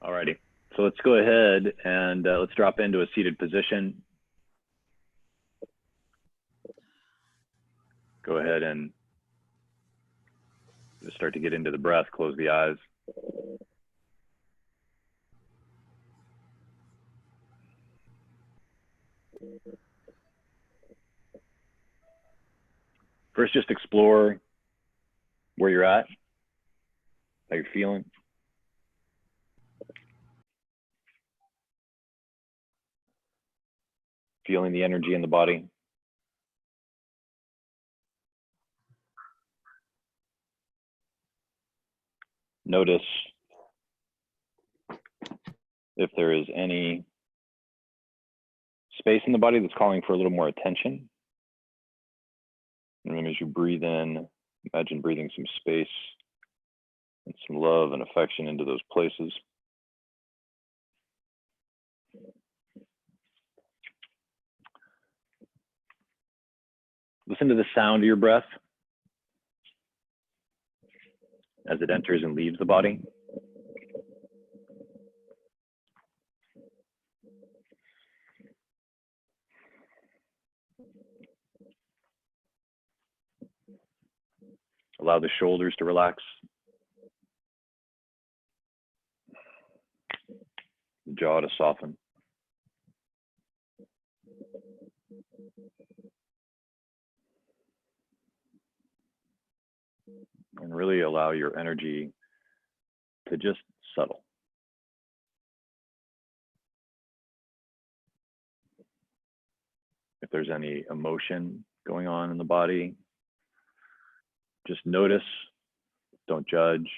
Alrighty. So let's go ahead and let's drop into a seated position. Go ahead and just start to get into the breath. Close the eyes. First, just explore where you're at, how you're feeling. Feeling the energy in the body. Notice if there is any space in the body that's calling for a little more attention. And then as you breathe in, imagine breathing some space and some love and affection into those places. Listen to the sound of your breath as it enters and leaves the body. Allow the shoulders to relax. The jaw to soften. And really allow your energy to just settle. If there's any emotion going on in the body, just notice, don't judge.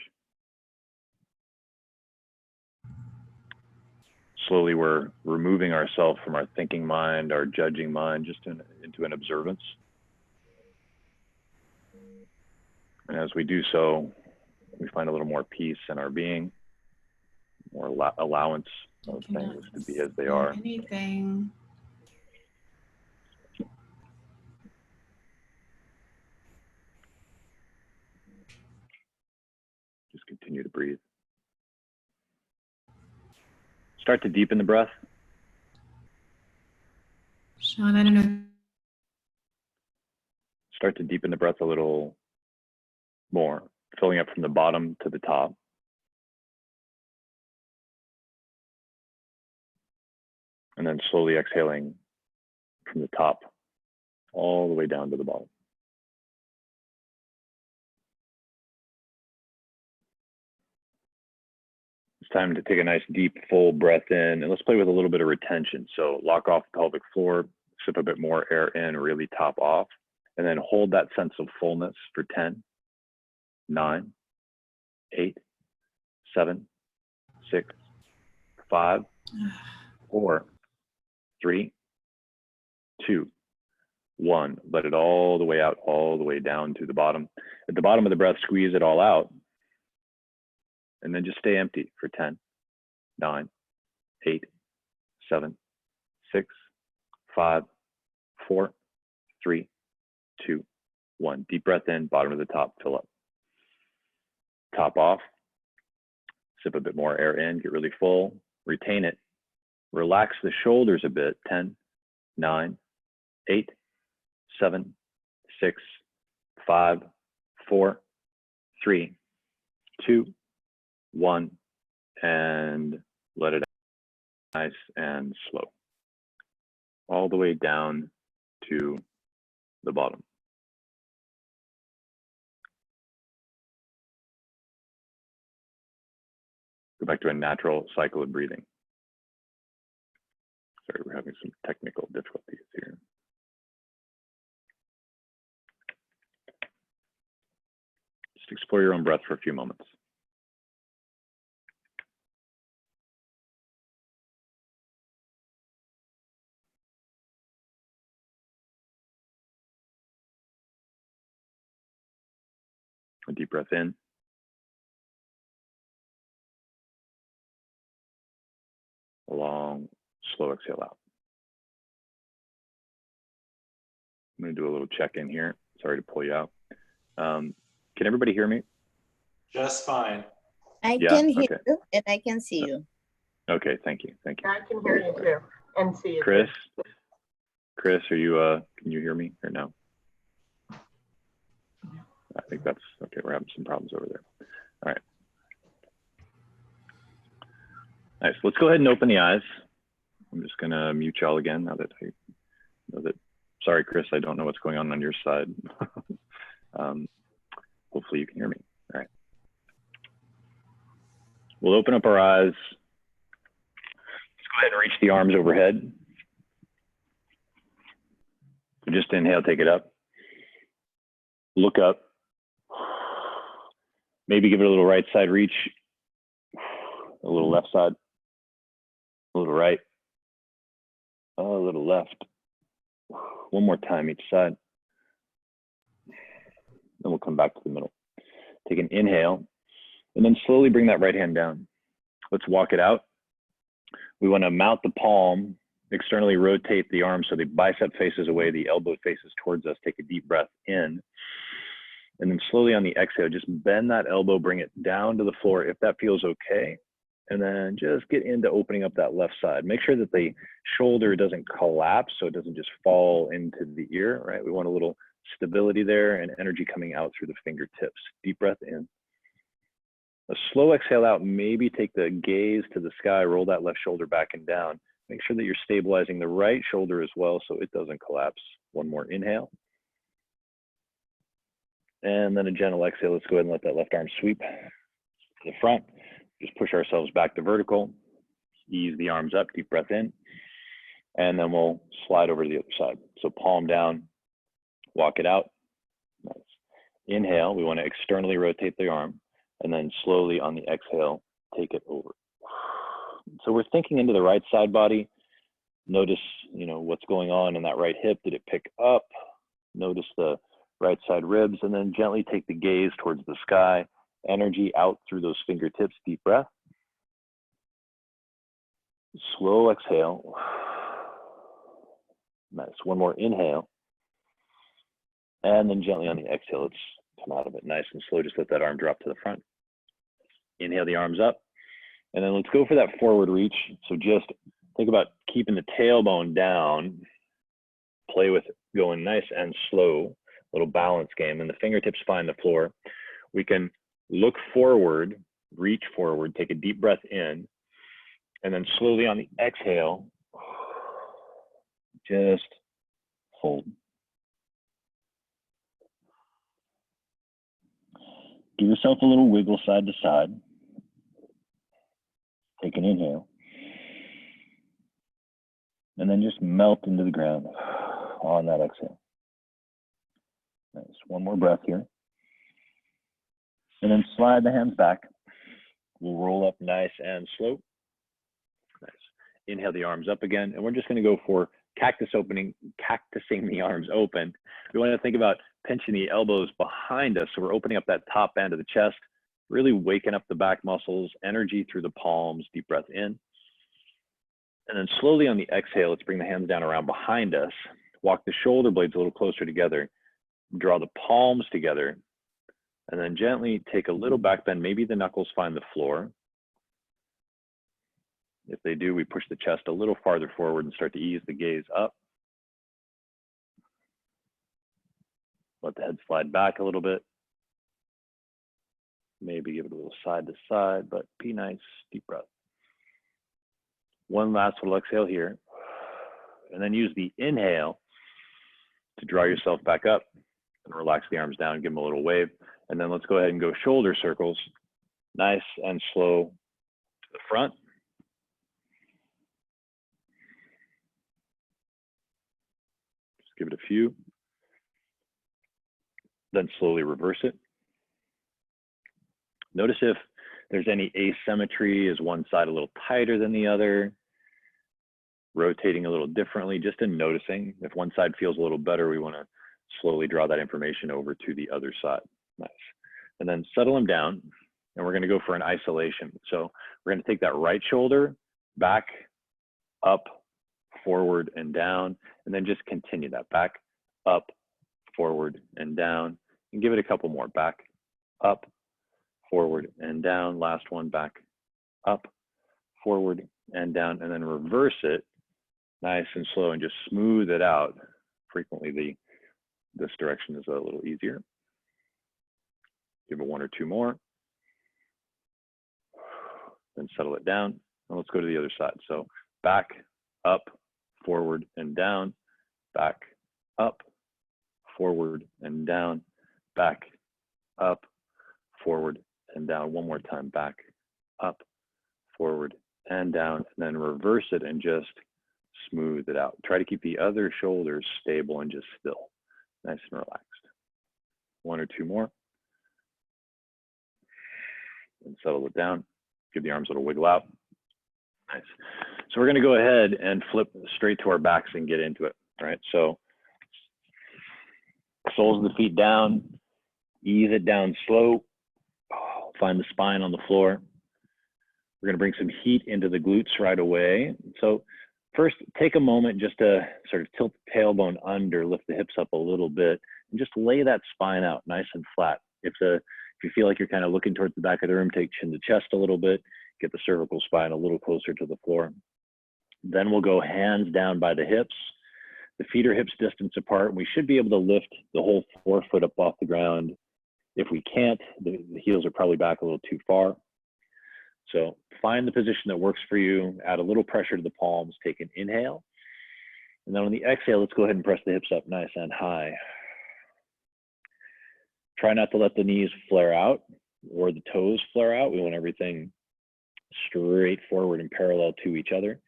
Slowly, we're removing ourselves from our thinking mind, our judging mind, just into an observance. And as we do so, we find a little more peace in our being, more allowance of things to be as they are. Anything. Just continue to breathe. Start to deepen the breath. Sean, I don't know. Start to deepen the breath a little more, filling up from the bottom to the top. And then slowly exhaling from the top all the way down to the bottom. It's time to take a nice deep full breath in, and let's play with a little bit of retention. So lock off the pelvic floor, sip a bit more air in, really top off, and then hold that sense of fullness for 10, 9, 8, 7, 6, 5, 4, 3, 2, 1. Let it all the way out, all the way down to the bottom. At the bottom of the breath, squeeze it all out. And then just stay empty for 10, 9, 8, 7, 6, 5, 4, 3, 2, 1. Deep breath in, bottom of the top, fill up. Top off. Sip a bit more air in, get really full. Retain it. Relax the shoulders a bit. 10, 9, 8, 7, 6, 5, 4, 3, 2, 1, and let it out. Nice and slow. All the way down to the bottom. Go back to a natural cycle of breathing. Sorry, we're having some technical difficulties here. Just explore your own breath for a few moments. A deep breath in. A long, slow exhale out. I'm going to do a little check-in here. Sorry to pull you out. Can everybody hear me? Just fine. I can hear you and I can see you. Okay, thank you, thank you. I can hear you too, and see you. Chris, Chris, are you, can you hear me or no? I think that's, okay, we're having some problems over there. All right. Nice, let's go ahead and open the eyes. I'm just gonna mute y'all again now that I know that, sorry, Chris, I don't know what's going on your side. Hopefully you can hear me. All right. We'll open up our eyes. Let's go ahead and reach the arms overhead. So just inhale, take it up. Look up. Maybe give it a little right side reach, a little left side, a little right, a little left. One more time each side. Then we'll come back to the middle. Take an inhale, and then slowly bring that right hand down. Let's walk it out. We want to mount the palm, externally rotate the arm so the bicep faces away, the elbow faces towards us. Take a deep breath in. And then slowly on the exhale, just bend that elbow, bring it down to the floor if that feels okay. And then just get into opening up that left side. Make sure that the shoulder doesn't collapse so it doesn't just fall into the ear, right? We want a little stability there and energy coming out through the fingertips. Deep breath in. A slow exhale out, maybe take the gaze to the sky, roll that left shoulder back and down. Make sure that you're stabilizing the right shoulder as well so it doesn't collapse. One more inhale. And then a gentle exhale. Let's go ahead and let that left arm sweep to the front. Just push ourselves back to vertical. Ease the arms up, deep breath in. And then we'll slide over to the other side. So palm down, walk it out. Nice. Inhale, we want to externally rotate the arm. And then slowly on the exhale, take it over. So we're thinking into the right side body. Notice, what's going on in that right hip. Did it pick up? Notice the right side ribs, and then gently take the gaze towards the sky. Energy out through those fingertips, deep breath. Slow exhale. Nice, one more inhale. And then gently on the exhale, let's come out of it nice and slow. Just let that arm drop to the front. Inhale the arms up. And then let's go for that forward reach. So just think about keeping the tailbone down. Play with it, going nice and slow. Little balance game, and the fingertips find the floor. We can look forward, reach forward, take a deep breath in, and then slowly on the exhale, just hold. Give yourself a little wiggle side to side. Take an inhale. And then just melt into the ground on that exhale. Nice, one more breath here. And then slide the hands back. We'll roll up nice and slow. Nice. Inhale the arms up again. And we're just gonna go for cactusing the arms open. We wanna think about pinching the elbows behind us. So we're opening up that top end of the chest, really waking up the back muscles, energy through the palms, deep breath in. And then slowly on the exhale, let's bring the hands down around behind us. Walk the shoulder blades a little closer together. Draw the palms together, and then gently take a little back bend. Maybe the knuckles find the floor. If they do, we push the chest a little farther forward and start to ease the gaze up. Let the head slide back a little bit. Maybe give it a little side to side, but be nice, deep breath. One last little exhale here, and then use the inhale to draw yourself back up. And relax the arms down, give them a little wave. And then let's go ahead and go shoulder circles, nice and slow to the front. Just give it a few. Then slowly reverse it. Notice if there's any asymmetry. Is one side a little tighter than the other? Rotating a little differently, just in noticing. If one side feels a little better, we want to slowly draw that information over to the other side. Nice. And then settle them down, and we're going to go for an isolation. So we're going to take that right shoulder back, up, forward, and down, and then just continue that back, up, forward, and down, and give it a couple more. Back, up, forward, and down. Last one, back, up, forward, and down, and then reverse it nice and slow and just smooth it out. Frequently this direction is a little easier. Give it 1 or 2 more. Then settle it down. And let's go to the other side. So back, up, forward, and down. Back, up, forward, and down. Back, up, forward, and down. One more time. Back, up, forward, and down. And then reverse it and just smooth it out. Try to keep the other shoulders stable and just still. Nice and relaxed. 1 or 2 more. And settle it down. Give the arms a little wiggle out. Nice. So we're going to go ahead and flip straight to our backs and get into it. All right. So soles of the feet down, ease it down slow. Find the spine on the floor. We're going to bring some heat into the glutes right away. So first, take a moment just to sort of tilt the tailbone under, lift the hips up a little bit, and just lay that spine out nice and flat. If you feel like you're kind of looking towards the back of the room, take chin to chest a little bit, get the cervical spine a little closer to the floor. Then we'll go hands down by the hips. The feet are hips distance apart. We should be able to lift the whole forefoot up off the ground. If we can't, the heels are probably back a little too far. So find the position that works for you, add a little pressure to the palms, take an inhale. And then on the exhale, let's go ahead and press the hips up nice and high. Try not to let the knees flare out or the toes flare out. We want everything straight forward and parallel to each other.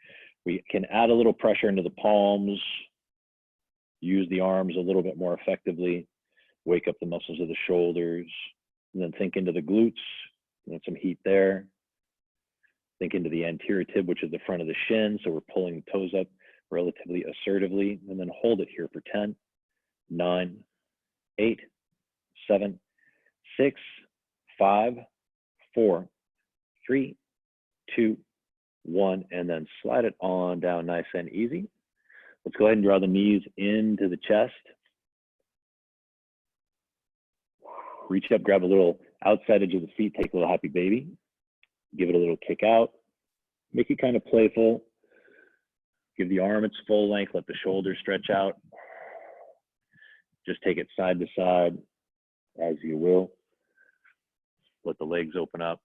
We can add a little pressure into the palms, use the arms a little bit more effectively, wake up the muscles of the shoulders, and then think into the glutes, and some heat there. Think into the anterior tib, which is the front of the shin. So we're pulling the toes up relatively assertively, and then hold it here for 10, 9, 8, 7, 6, 5, 4, 3, 2, 1, and then slide it on down nice and easy. Let's go ahead and draw the knees into the chest. Reach up, grab a little outside edge of the feet, take a little happy baby. Give it a little kick out. Make it kind of playful. Give the arm its full length, let the shoulders stretch out. Just take it side to side as you will. Let the legs open up.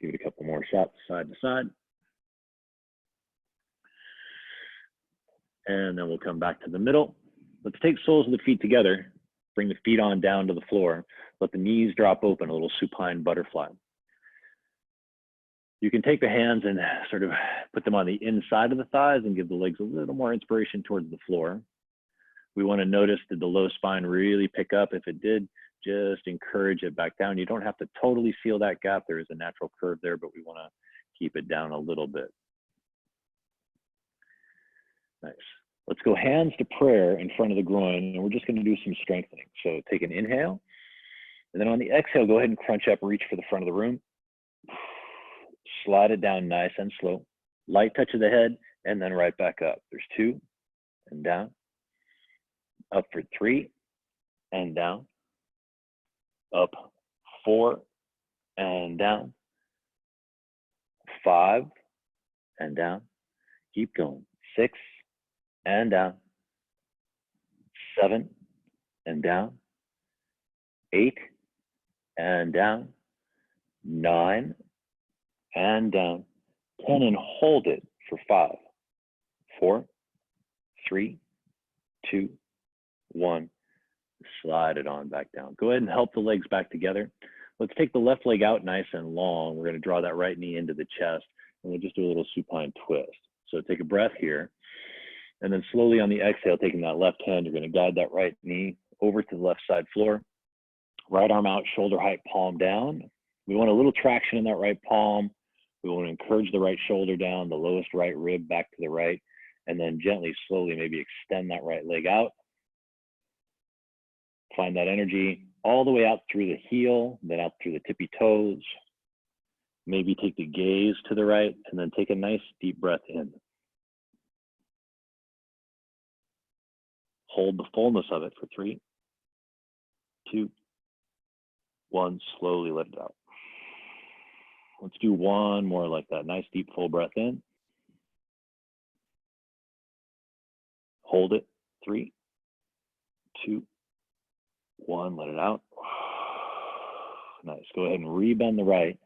Give it a couple more shots side to side. And then we'll come back to the middle. Let's take soles of the feet together. Bring the feet on down to the floor. Let the knees drop open, a little supine butterfly. You can take the hands and sort of put them on the inside of the thighs and give the legs a little more inspiration towards the floor. We want to notice, did the low spine really pick up? If it did, just encourage it back down. You don't have to totally seal that gap. There is a natural curve there, but we want to keep it down a little bit. Nice. Let's go hands to prayer in front of the groin, and we're just going to do some strengthening. So take an inhale, and then on the exhale, go ahead and crunch up, reach for the front of the room. Slide it down nice and slow. Light touch of the head, and then right back up. There's 2, and down. Up for 3, and down. Up 4, and down. 5, and down. Keep going. 6, and down. 7, and down. 8, and down. 9, and down. 10, and hold it for 5, 4, 3, 2, 1. Slide it on back down. Go ahead and help the legs back together. Let's take the left leg out nice and long. We're going to draw that right knee into the chest, and we'll just do a little supine twist. So take a breath here, and then slowly on the exhale, taking that left hand, you're going to guide that right knee over to the left side floor. Right arm out, shoulder height, palm down. We want a little traction in that right palm. We want to encourage the right shoulder down, the lowest right rib back to the right, and then gently, slowly, maybe extend that right leg out. Find that energy all the way out through the heel, then out through the tippy toes. Maybe take the gaze to the right, and then take a nice deep breath in. Hold the fullness of it for 3, 2, 1. Slowly let it out. Let's do one more like that. Nice deep full breath in. Hold it. 3, 2, 1. Let it out. Nice. Go ahead and rebend the right.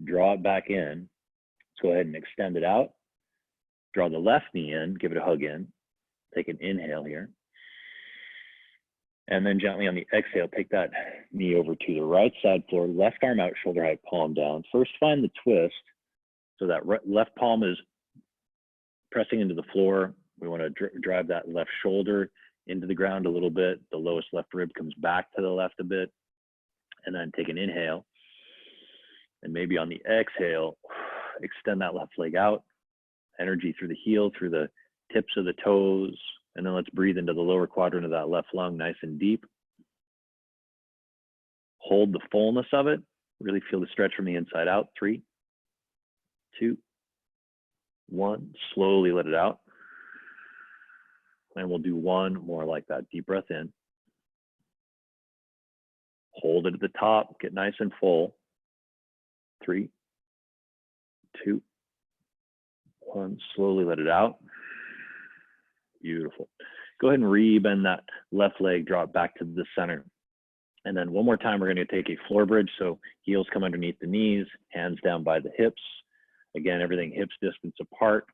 Draw it back in. Let's go ahead and extend it out. Draw the left knee in. Give it a hug in. Take an inhale here. And then gently on the exhale, take that knee over to the right side floor, left arm out, shoulder height, palm down. First, find the twist. So that left palm is pressing into the floor. We want to drive that left shoulder into the ground a little bit. The lowest left rib comes back to the left a bit. And then take an inhale. And maybe on the exhale, extend that left leg out. Energy through the heel, through the tips of the toes. And then let's breathe into the lower quadrant of that left lung, nice and deep. Hold the fullness of it. Really feel the stretch from the inside out. 3, 2, 1. Slowly let it out. And we'll do one more like that. Deep breath in. Hold it at the top. Get nice and full. 3, 2, 1. Slowly let it out. Beautiful. Go ahead and rebend that left leg, draw it back to the center. And then one more time, we're going to take a floor bridge. So heels come underneath the knees, hands down by the hips. Again, everything hips distance apart.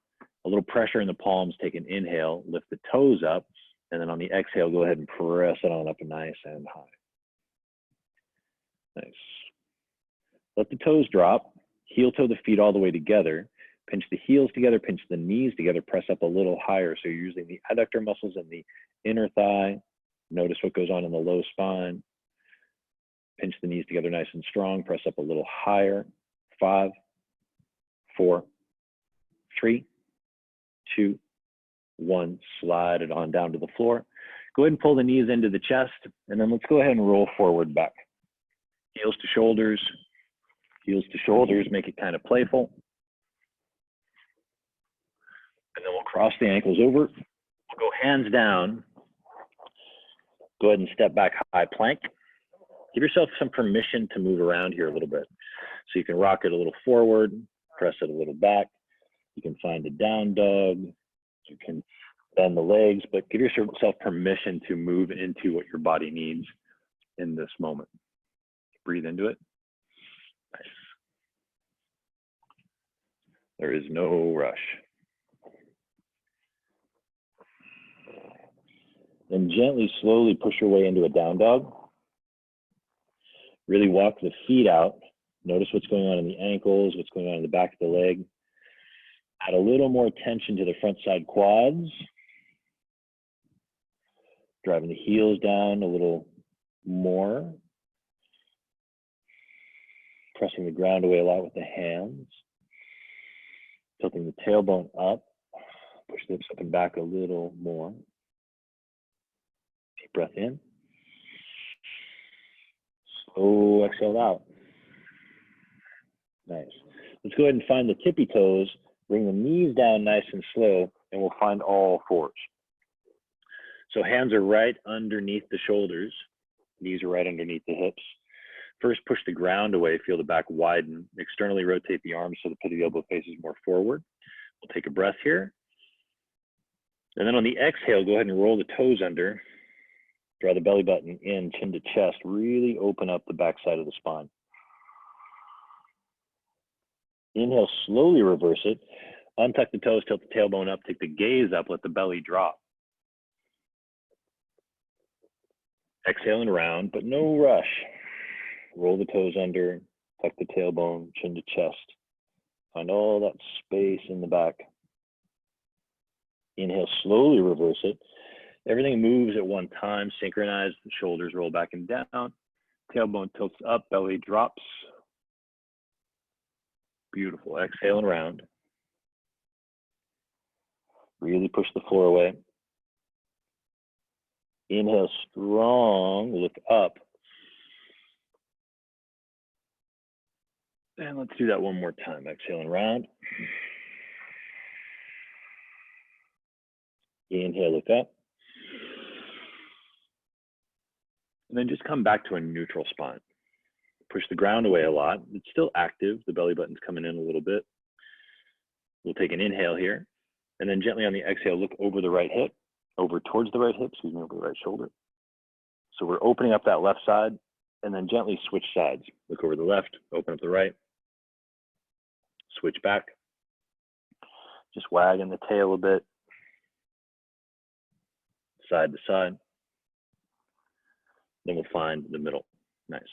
A little pressure in the palms. Take an inhale, lift the toes up. And then on the exhale, go ahead and press it on up nice and high. Nice. Let the toes drop. Heel toe the feet all the way together. Pinch the heels together, pinch the knees together, press up a little higher. So you're using the adductor muscles in the inner thigh. Notice what goes on in the low spine. Pinch the knees together nice and strong, press up a little higher. 5, 4, 3, 2, 1. Slide it on down to the floor. Go ahead and pull the knees into the chest, and then let's go ahead and roll forward back. Heels to shoulders, make it kind of playful. And then we'll cross the ankles over. We'll go hands down. Go ahead and step back, high plank. Give yourself some permission to move around here a little bit. So you can rock it a little forward, press it a little back. You can find a down dog. You can bend the legs, but give yourself permission to move into what your body needs in this moment. Breathe into it. Nice. There is no rush. Then gently, slowly push your way into a down dog. Really walk the feet out. Notice what's going on in the ankles, what's going on in the back of the leg. Add a little more tension to the front side quads. Driving the heels down a little more. Pressing the ground away a lot with the hands. Tilting the tailbone up. Push the hips up and back a little more. Deep breath in. Slow exhale out. Nice. Let's go ahead and find the tippy toes. Bring the knees down nice and slow, and we'll find all fours. So hands are right underneath the shoulders. Knees are right underneath the hips. First, push the ground away. Feel the back widen. Externally rotate the arms so the pit of the elbow faces more forward. We'll take a breath here. And then on the exhale, go ahead and roll the toes under. Draw the belly button in, chin to chest. Really open up the back side of the spine. Inhale, slowly reverse it. Untuck the toes, tilt the tailbone up, take the gaze up, let the belly drop. Exhale and round, but no rush. Roll the toes under, tuck the tailbone, chin to chest. Find all that space in the back. Inhale, slowly reverse it. Everything moves at one time, synchronize, the shoulders roll back and down. Tailbone tilts up, belly drops. Beautiful, exhale and round. Really push the floor away. Inhale, strong, look up. And let's do that one more time. Exhale and round. Inhale, look up. And then just come back to a neutral spine. Push the ground away a lot. It's still active. The belly button's coming in a little bit. We'll take an inhale here, and then gently on the exhale, look over the right hip, over towards the right hip, over the right shoulder. So we're opening up that left side, and then gently switch sides. Look over the left, open up the right, switch back. Just wagging the tail a bit, side to side. Then we'll find the middle. Nice.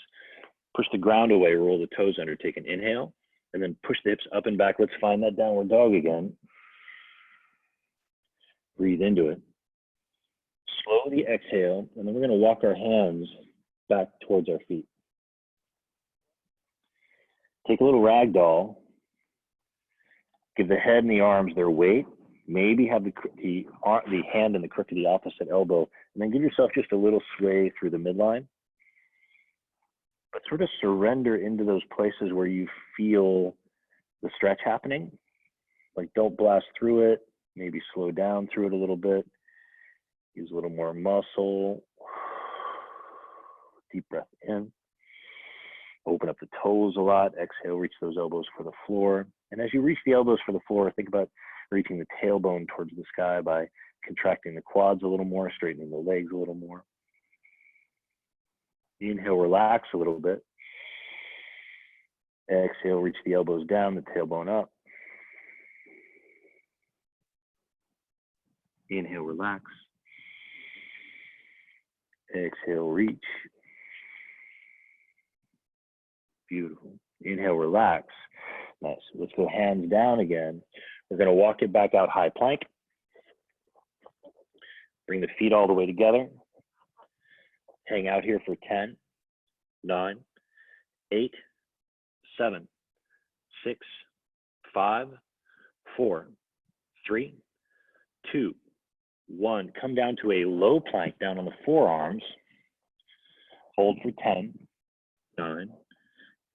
Push the ground away, roll the toes under, take an inhale, and then push the hips up and back. Let's find that downward dog again. Breathe into it. Slowly exhale, and then we're gonna walk our hands back towards our feet. Take a little ragdoll. Give the head and the arms their weight. Maybe have the hand in the crook of the opposite elbow, and then give yourself just a little sway through the midline. But sort of surrender into those places where you feel the stretch happening. Like don't blast through it, maybe slow down through it a little bit. Use a little more muscle. Deep breath in. Open up the toes a lot. Exhale, reach those elbows for the floor. And as you reach the elbows for the floor, think about reaching the tailbone towards the sky by contracting the quads a little more, straightening the legs a little more. Inhale, relax a little bit. Exhale, reach the elbows down, the tailbone up. Inhale, relax. Exhale, reach. Beautiful. Inhale, relax. Nice. Let's go hands down again. We're going to walk it back out high plank. Bring the feet all the way together. Hang out here for 10, 9, 8, 7, 6, 5, 4, 3, 2, 1. Come down to a low plank down on the forearms. Hold for 10, 9,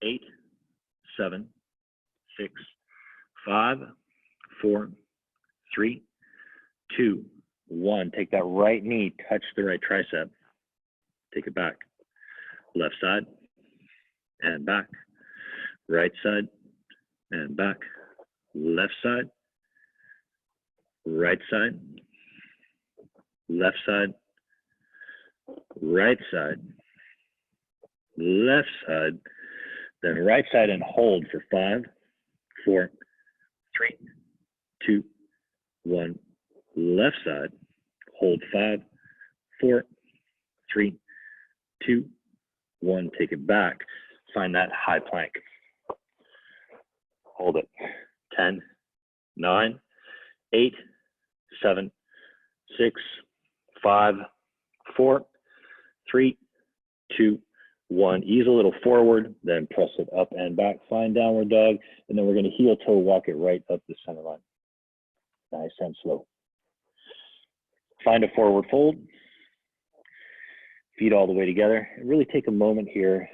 8, 7, 6, 5, 4, 3, 2, 1. Take that right knee, touch the right tricep. Take it back. Left side and back. Right side and back. Left side. Right side. Left side. Right side. Left side. Then right side and hold for 5, 4, 3, 2, 1. Left side. Hold 5, 4, 3, 2, 1. Take it back. Find that high plank. Hold it. 10, 9, 8, 7, 6, 5, 4, 3, 2, 1. Ease a little forward, then press it up and back. Find downward dog, and then we're going to heel toe walk it right up the center line. Nice and slow. Find a forward fold. Feet all the way together. And really take a moment here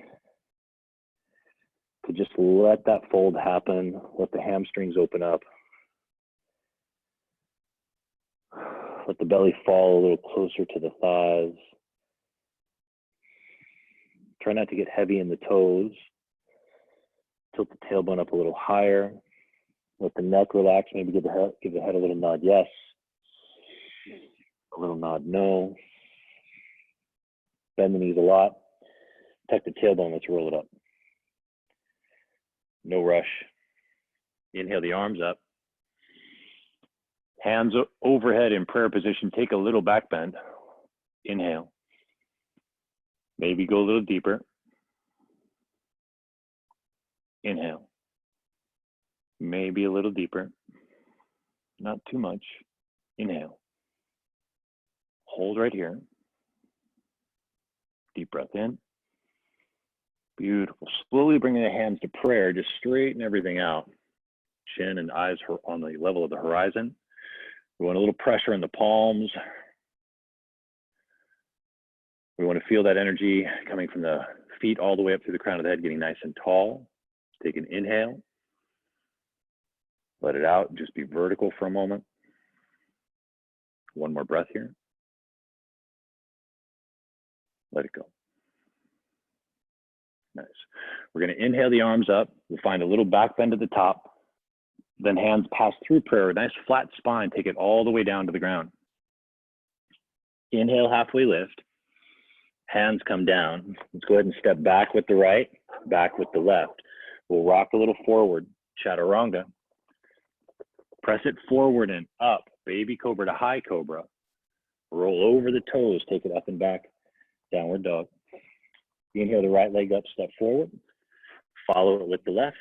to just let that fold happen. Let the hamstrings open up. Let the belly fall a little closer to the thighs. Try not to get heavy in the toes. Tilt the tailbone up a little higher. Let the neck relax. Maybe give the head a little nod yes. A little nod no. Bend the knees a lot. Tuck the tailbone. Let's roll it up. No rush. Inhale the arms up. Hands overhead in prayer position. Take a little back bend. Inhale. Maybe go a little deeper. Inhale. Maybe a little deeper. Not too much. Inhale. Hold right here. Deep breath in. Beautiful. Slowly bringing the hands to prayer. Just straighten everything out. Chin and eyes on the level of the horizon. We want a little pressure in the palms. We want to feel that energy coming from the feet all the way up through the crown of the head, getting nice and tall. Take an inhale. Let it out. Just be vertical for a moment. One more breath here. Let it go. Nice. We're gonna inhale the arms up. We'll find a little back bend at the top. Then hands pass through prayer, nice flat spine, take it all the way down to the ground. Inhale, halfway lift. Hands come down. Let's go ahead and step back with the right, back with the left. We'll rock a little forward, chaturanga. Press it forward and up, baby cobra to high cobra. Roll over the toes, take it up and back, downward dog. Inhale the right leg up, step forward. Follow it with the left,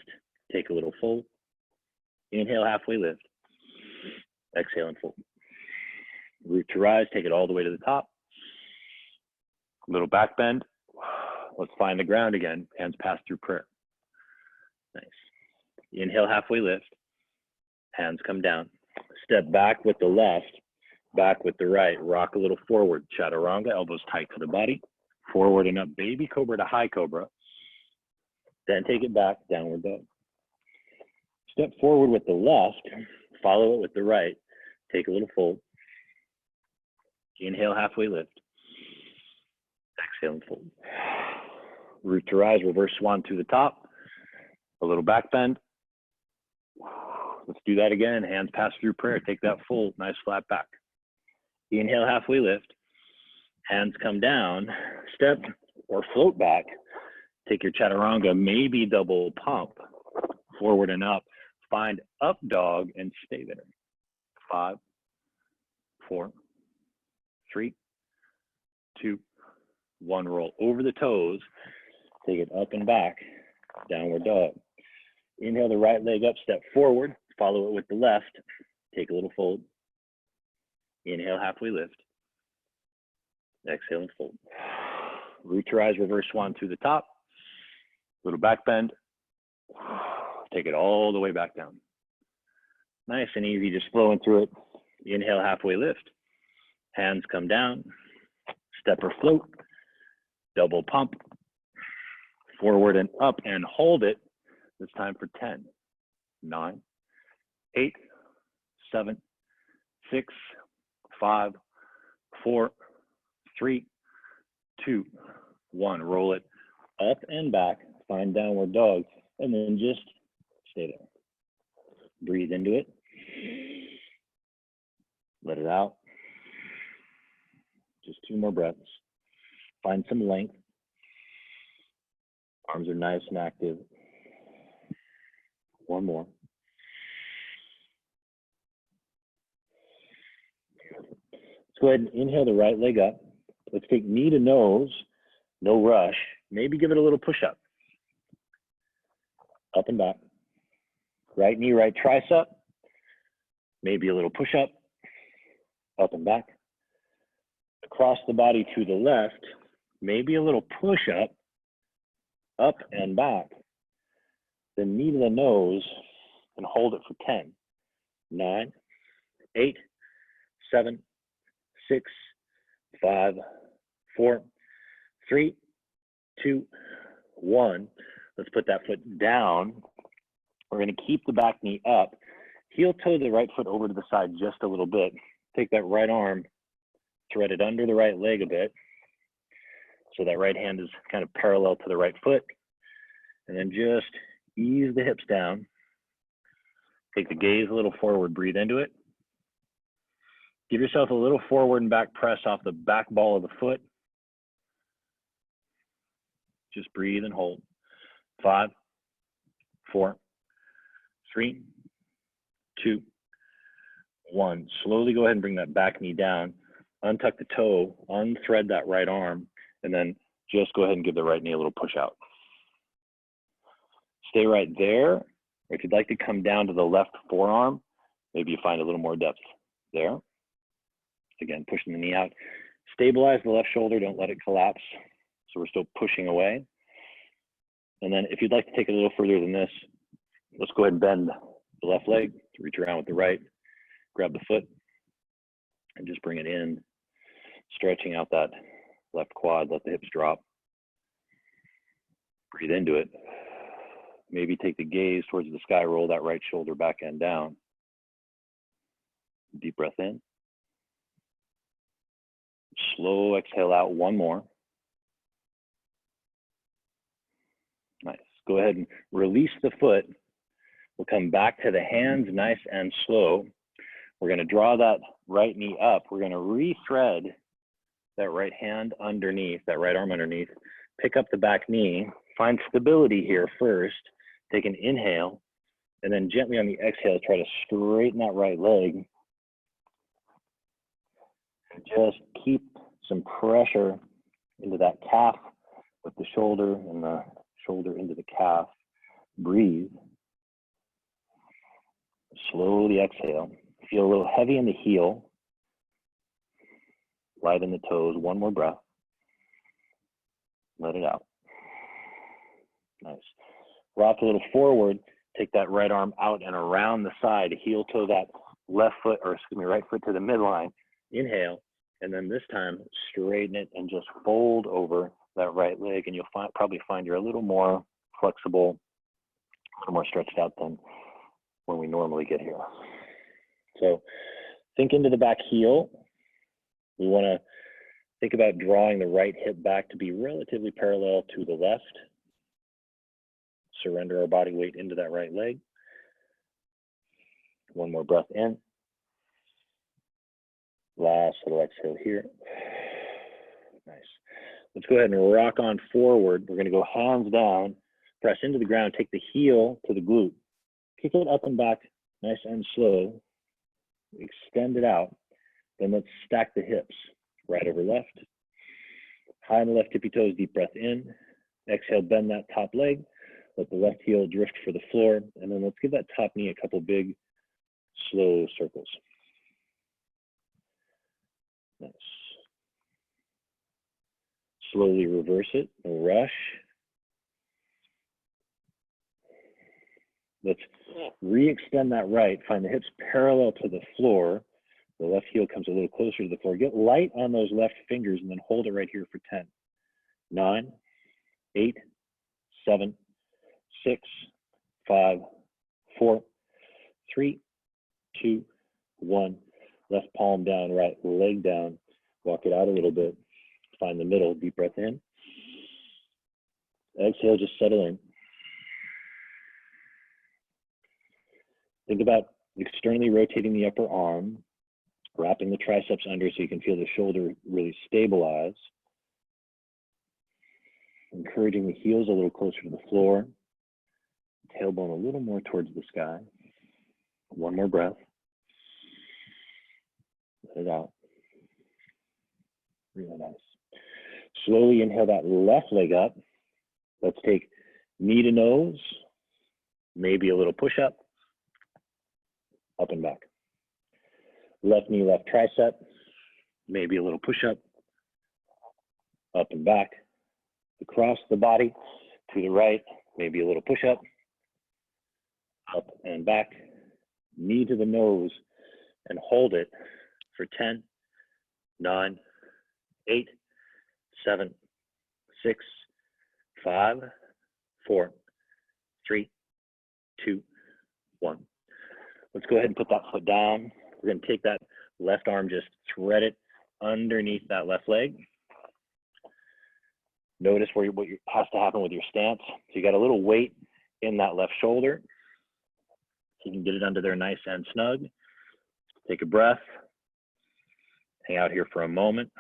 take a little fold. Inhale, halfway lift. Exhale and fold. Root to rise, take it all the way to the top. Little back bend. Let's find the ground again. Hands pass through prayer. Nice. Inhale, halfway lift. Hands come down. Step back with the left, back with the right. Rock a little forward. Chaturanga, elbows tight to the body. Forward and up, baby cobra to high cobra. Then take it back, downward dog. Step forward with the left, follow it with the right. Take a little fold. Inhale, halfway lift. Exhale and fold. Root to rise, reverse swan to the top. A little back bend. Let's do that again. Hands pass through prayer. Take that fold. Nice flat back. Inhale, halfway lift. Hands come down. Step or float back. Take your chaturanga, maybe double pump. Forward and up. Find up dog and stay there. 5, 4, 3, 2, 1. Roll over the toes. Take it up and back. Downward dog. Inhale the right leg up, step forward. Follow it with the left. Take a little fold. Inhale, halfway lift. Exhale and fold. Root to rise, reverse swan to the top. Little back bend. Take it all the way back down. Nice and easy, just flowing through it. Inhale, halfway lift. Hands come down. Step or float. Double pump. Forward and up and hold it. It's time for 10, 9, 8, 7, 6, 5, 4, 3, 2, 1. Roll it up and back. Find downward dog. And then just stay there. Breathe into it. Let it out. Just 2 more breaths. Find some length. Arms are nice and active. 1 more. Let's go ahead and inhale the right leg up. Let's take knee to nose, no rush. Maybe give it a little push up. Up and back. Right knee, right tricep. Maybe a little push up. Up and back. Across the body to the left. Maybe a little push up. Up and back. Then knee to the nose and hold it for 10, 9, 8, 7, 6, 5, 4, 3, 2, 1. Let's put that foot down. We're going to keep the back knee up. Heel toe the right foot over to the side just a little bit. Take that right arm, thread it under the right leg a bit. So that right hand is kind of parallel to the right foot. And then just ease the hips down. Take the gaze a little forward, breathe into it. Give yourself a little forward and back press off the back ball of the foot. Just breathe and hold. 5, 4, 3, 2, 1. Slowly go ahead and bring that back knee down. Untuck the toe, unthread that right arm, and then just go ahead and give the right knee a little push out. Stay right there. Or if you'd like to come down to the left forearm, maybe you find a little more depth there. Again, pushing the knee out. Stabilize the left shoulder, don't let it collapse. So we're still pushing away. And then if you'd like to take it a little further than this, let's go ahead and bend the left leg, reach around with the right, grab the foot, and just bring it in, stretching out that left quad, let the hips drop. Breathe into it. Maybe take the gaze towards the sky, roll that right shoulder back and down. Deep breath in. Slow exhale out, 1 more. Nice. Go ahead and release the foot. We'll come back to the hands nice and slow. We're gonna draw that right knee up. We're gonna re-thread that right hand underneath, that right arm underneath. Pick up the back knee, find stability here first. Take an inhale, and then gently on the exhale, try to straighten that right leg. Just keep some pressure into that calf with the shoulder and the shoulder into the calf. Breathe. Slowly exhale. Feel a little heavy in the heel. Light in the toes. One more breath. Let it out. Nice. Rock a little forward. Take that right arm out and around the side. Heel toe that left foot, or excuse me, right foot to the midline. Inhale. And then this time, straighten it and just fold over that right leg. And you'll probably find you're a little more flexible, a little more stretched out than when we normally get here. So think into the back heel. We want to think about drawing the right hip back to be relatively parallel to the left. Surrender our body weight into that right leg. One more breath in. Last little exhale here. Nice. Let's go ahead and rock on forward. We're going to go hands down, press into the ground, take the heel to the glute. Kick it up and back, nice and slow. Extend it out. Then let's stack the hips. Right over left. High on the left tippy toes, deep breath in. Exhale, bend that top leg. Let the left heel drift for the floor. And then let's give that top knee a couple big, slow circles. Nice. Slowly reverse it, no rush. Let's re-extend that right, find the hips parallel to the floor. The left heel comes a little closer to the floor. Get light on those left fingers and then hold it right here for 10. 9, 8, 7, 6, 5, 4, 3, 2, 1. Left palm down, right leg down. Walk it out a little bit. Find the middle, deep breath in. Exhale, just settle in. Think about externally rotating the upper arm, wrapping the triceps under so you can feel the shoulder really stabilize. Encouraging the heels a little closer to the floor. Tailbone a little more towards the sky. One more breath. Let it out. Really nice. Slowly inhale that left leg up. Let's take knee to nose, maybe a little push up and back. Left knee, left tricep, maybe a little push up and back. Across the body to the right, maybe a little push up and back. Knee to the nose and hold it for 10, 9, 8, 7, 6, 5, 4, 3, 2, 1. Let's go ahead and put that foot down. We're going to take that left arm, just thread it underneath that left leg. Notice what has to happen with your stance. So you got a little weight in that left shoulder. So you can get it under there nice and snug. Take a breath. Hang out here for a moment.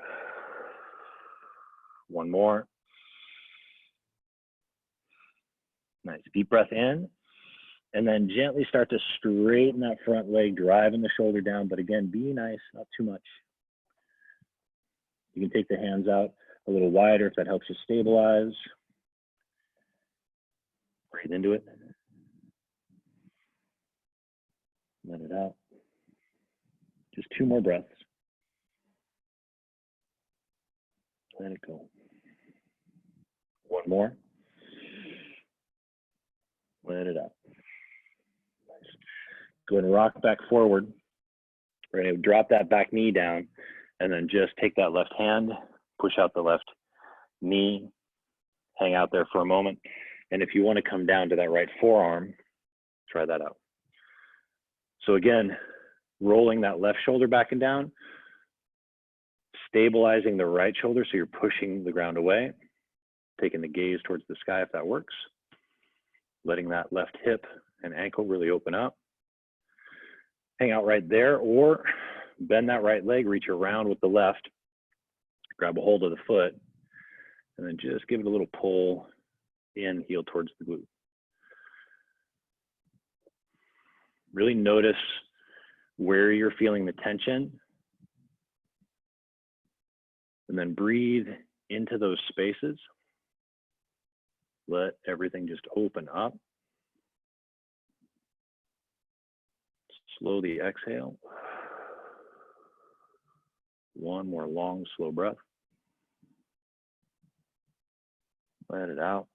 One more. Nice. Deep breath in. And then gently start to straighten that front leg, driving the shoulder down. But again, be nice, not too much. You can take the hands out a little wider if that helps you stabilize. Breathe into it. Let it out. Just 2 more breaths. Let it go. 1 more. Let it out. Nice. Go ahead and rock back forward. We're going to drop that back knee down and then just take that left hand, push out the left knee, hang out there for a moment. And if you want to come down to that right forearm, try that out. So again, rolling that left shoulder back and down, stabilizing the right shoulder so you're pushing the ground away, taking the gaze towards the sky if that works. letting that left hip and ankle really open up. Hang out right there, or bend that right leg, reach around with the left, grab a hold of the foot, and then just give it a little pull in, heel towards the glute. Really notice where you're feeling the tension, and then breathe into those spaces. Let everything just open up. Slowly exhale. One more long, slow breath. Let it out.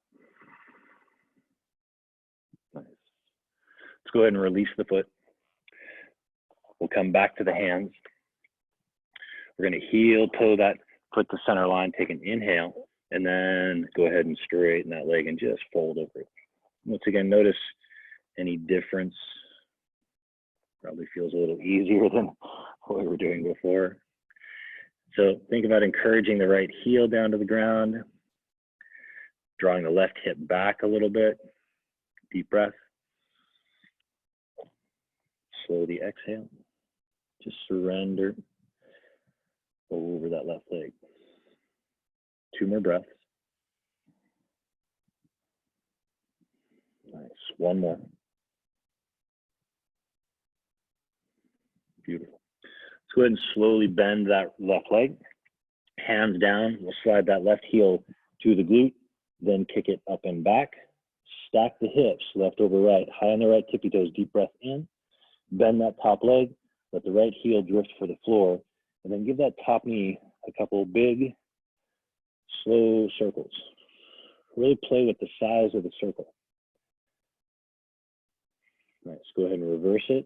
Nice. Let's go ahead and release the foot. We'll come back to the hands. We're going to heel toe that foot to center line, take an inhale, and then go ahead and straighten that leg and just fold over it. Once again, notice any difference. Probably feels a little easier than what we were doing before. So think about encouraging the right heel down to the ground, drawing the left hip back a little bit. Deep breath. Slowly exhale. Just surrender over that left leg. 2 more breaths. Nice. 1 more. Beautiful. Let's go ahead and slowly bend that left leg. Hands down. We'll slide that left heel to the glute, then kick it up and back. Stack the hips, left over right. High on the right tippy toes. Deep breath in. Bend that top leg. Let the right heel drift for the floor. And then give that top knee a couple big, slow circles. Really play with the size of the circle. Nice. Go ahead and reverse it.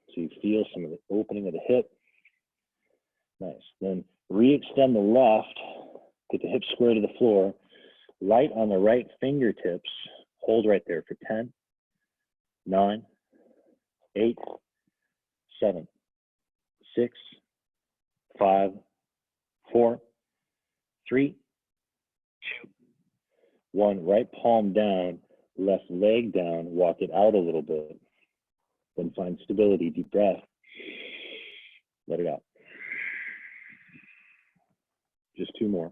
So you feel some of the opening of the hip. Nice. Then re-extend the left, get the hips square to the floor, light on the right fingertips. Hold right there for 10, 9, 8, 7, 6, 5, 4, 3, 2, 1. Right palm down, left leg down, walk it out a little bit. Then find stability, deep breath. Let it out. Just 2 more.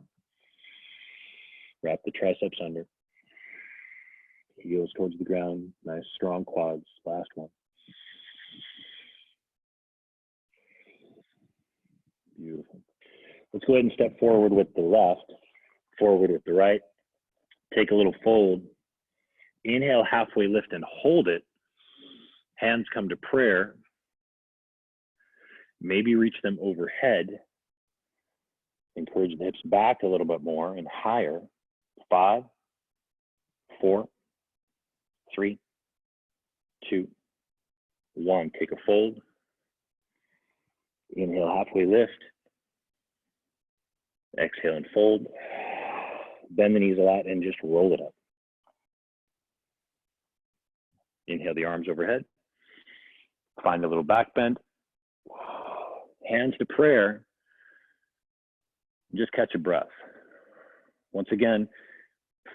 Wrap the triceps under. Heels towards the ground. Nice strong quads. Last one. Beautiful. Let's go ahead and step forward with the left, forward with the right. Take a little fold. Inhale, halfway lift and hold it. Hands come to prayer. Maybe reach them overhead. Encourage the hips back a little bit more and higher. 5, 4, 3, 2, 1. Take a fold. Inhale, halfway lift. Exhale and fold. Bend the knees a lot and just roll it up. Inhale the arms overhead. Find a little back bend. Hands to prayer. Just catch a breath. Once again,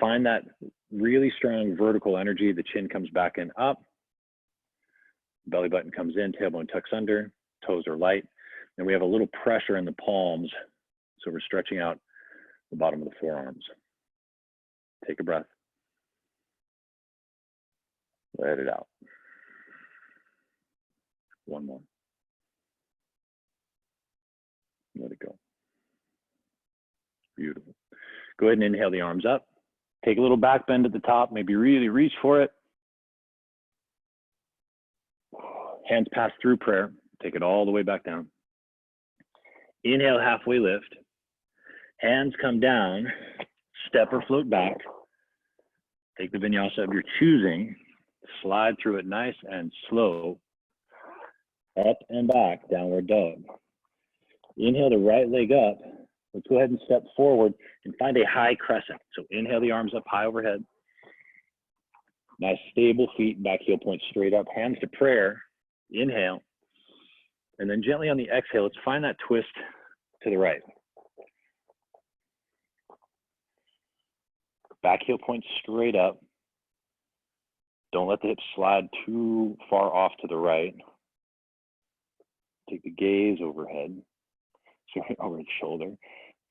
find that really strong vertical energy. The chin comes back and up. Belly button comes in, tailbone tucks under, toes are light. And we have a little pressure in the palms. So we're stretching out the bottom of the forearms. Take a breath. Let it out. 1 more. Let it go. Beautiful. Go ahead and inhale the arms up. Take a little back bend at the top. Maybe really reach for it. Hands pass through prayer. Take it all the way back down. Inhale, halfway lift. Hands come down. Step or float back. Take the vinyasa of your choosing. Slide through it nice and slow. Up and back, downward dog. Inhale the right leg up. Let's go ahead and step forward and find a high crescent. So inhale the arms up high overhead. Nice stable feet, back heel point straight up. Hands to prayer. Inhale. And then gently on the exhale, let's find that twist to the right. Back heel points straight up. Don't let the hips slide too far off to the right. Take the gaze overhead, sorry, over the shoulder.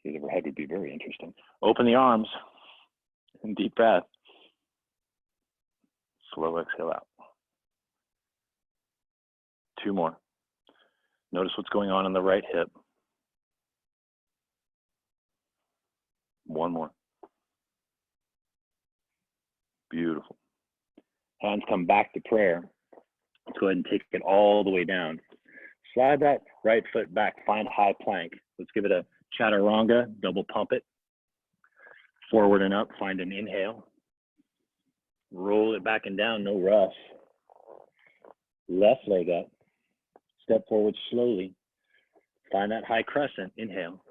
Gaze overhead would be very interesting. Open the arms and deep breath. Slow exhale out. 2 more. Notice what's going on in the right hip. 1 more. Beautiful. Hands come back to prayer. Let's go ahead and take it all the way down. Slide that right foot back, find high plank. Let's give it a chaturanga, double pump it. Forward and up, find an inhale. Roll it back and down, no rush. Left leg up. Step forward slowly. Find that high crescent, inhale.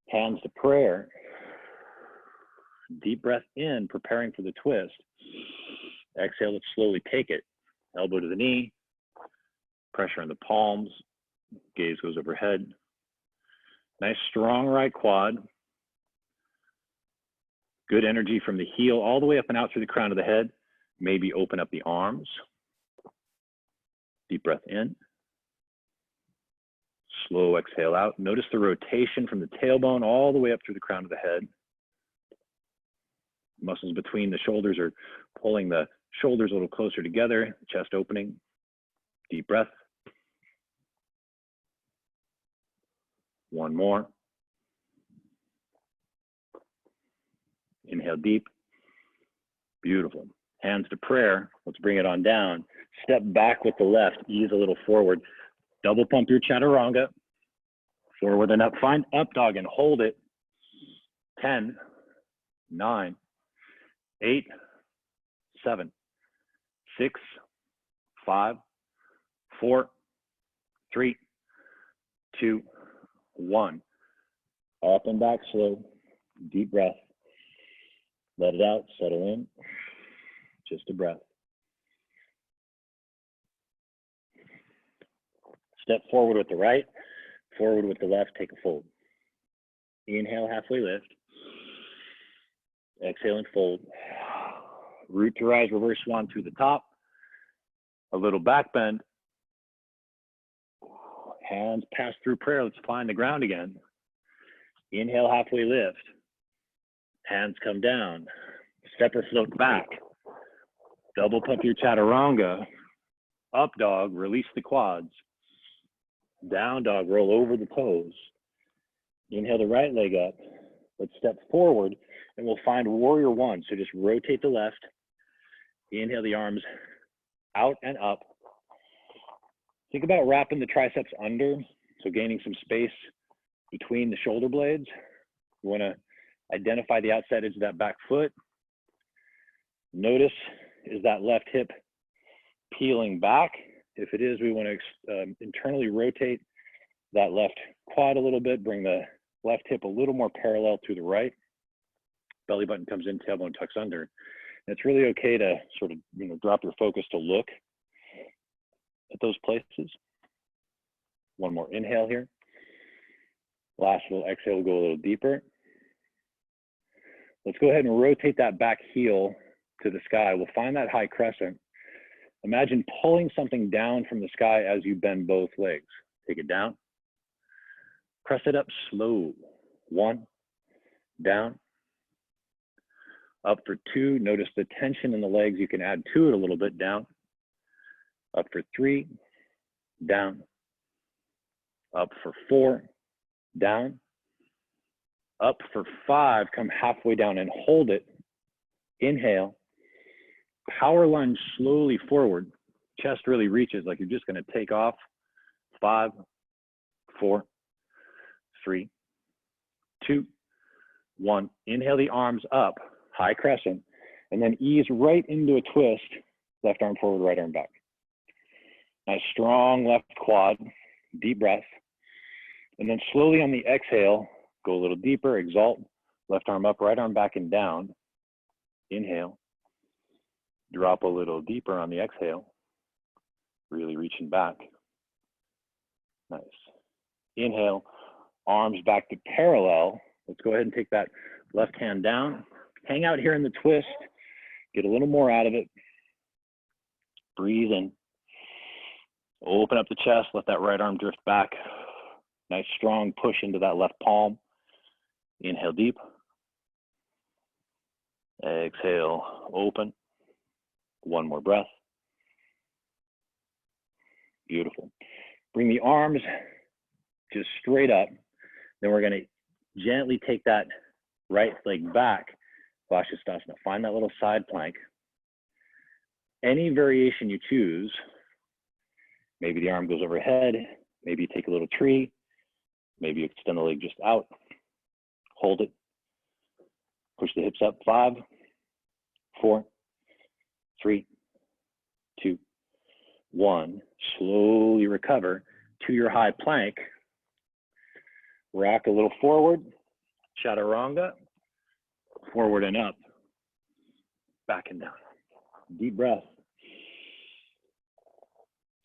Hands to prayer. Deep breath in, preparing for the twist. Exhale, let's slowly take it. Elbow to the knee. Pressure in the palms. Gaze goes overhead. Nice strong right quad. Good energy from the heel all the way up and out through the crown of the head. Maybe open up the arms. Deep breath in. Slow exhale out. Notice the rotation from the tailbone all the way up through the crown of the head. Muscles between the shoulders are pulling the shoulders a little closer together, chest opening. Deep breath. 1 more. Inhale deep. Beautiful. Hands to prayer. Let's bring it on down. Step back with the left, ease a little forward. Double pump your chaturanga. Forward and up. Find up dog and hold it. 10, 9, 8, 7, 6, 5, 4, 3, 2, 1. Up and back slow. Deep breath. Let it out, settle in. Just a breath. Step forward with the right, forward with the left, take a fold. Inhale, halfway lift. Exhale and fold. Root to rise, reverse swan through the top. A little back bend. Hands pass through prayer. Let's find the ground again. Inhale, halfway lift. Hands come down. Step or float back. Double pump your chaturanga. Up dog, release the quads. Down dog, roll over the toes. Inhale the right leg up. Let's step forward and we'll find warrior 1. So just rotate the left. Inhale the arms out and up. Think about wrapping the triceps under, so gaining some space between the shoulder blades. You want to identify the outside edge of that back foot. Notice, is that left hip peeling back? If it is, we want to internally rotate that left quad a little bit, bring the left hip a little more parallel to the right. Belly button comes in, tailbone tucks under. And it's really okay to sort of, drop your focus to look at those places. 1 more inhale here. Last little exhale, we'll go a little deeper. Let's go ahead and rotate that back heel to the sky. We'll find that high crescent. Imagine pulling something down from the sky as you bend both legs. Take it down. Press it up slow. 1, down. Up for 2. Notice the tension in the legs. You can add to it a little bit. Down. Up for 3. Down. Up for 4. Down. Up for 5. Come halfway down and hold it. Inhale. Power lunge slowly forward. Chest really reaches like you're just going to take off. 5, 4, 3, 2, 1. Inhale the arms up, high crescent, and then ease right into a twist. Left arm forward, right arm back. Nice strong left quad, deep breath. And then slowly on the exhale, go a little deeper, exalt. Left arm up, right arm back and down. Inhale. Drop a little deeper on the exhale. Really reaching back. Nice. Inhale, arms back to parallel. Let's go ahead and take that left hand down, hang out here in the twist, get a little more out of it. Breathe in. Open up the chest, let that right arm drift back. Nice strong push into that left palm. Inhale deep. Exhale, open. One more breath. Beautiful. Bring the arms just straight up. Then we're gonna gently take that right leg back. Vashisthasana. Find that little side plank. Any variation you choose, maybe the arm goes overhead, maybe you take a little tree, maybe you extend the leg just out, hold it, push the hips up, 5, 4, 3, 2, 1. Slowly recover to your high plank. Rock a little forward, chaturanga, forward and up, back and down. Deep breath.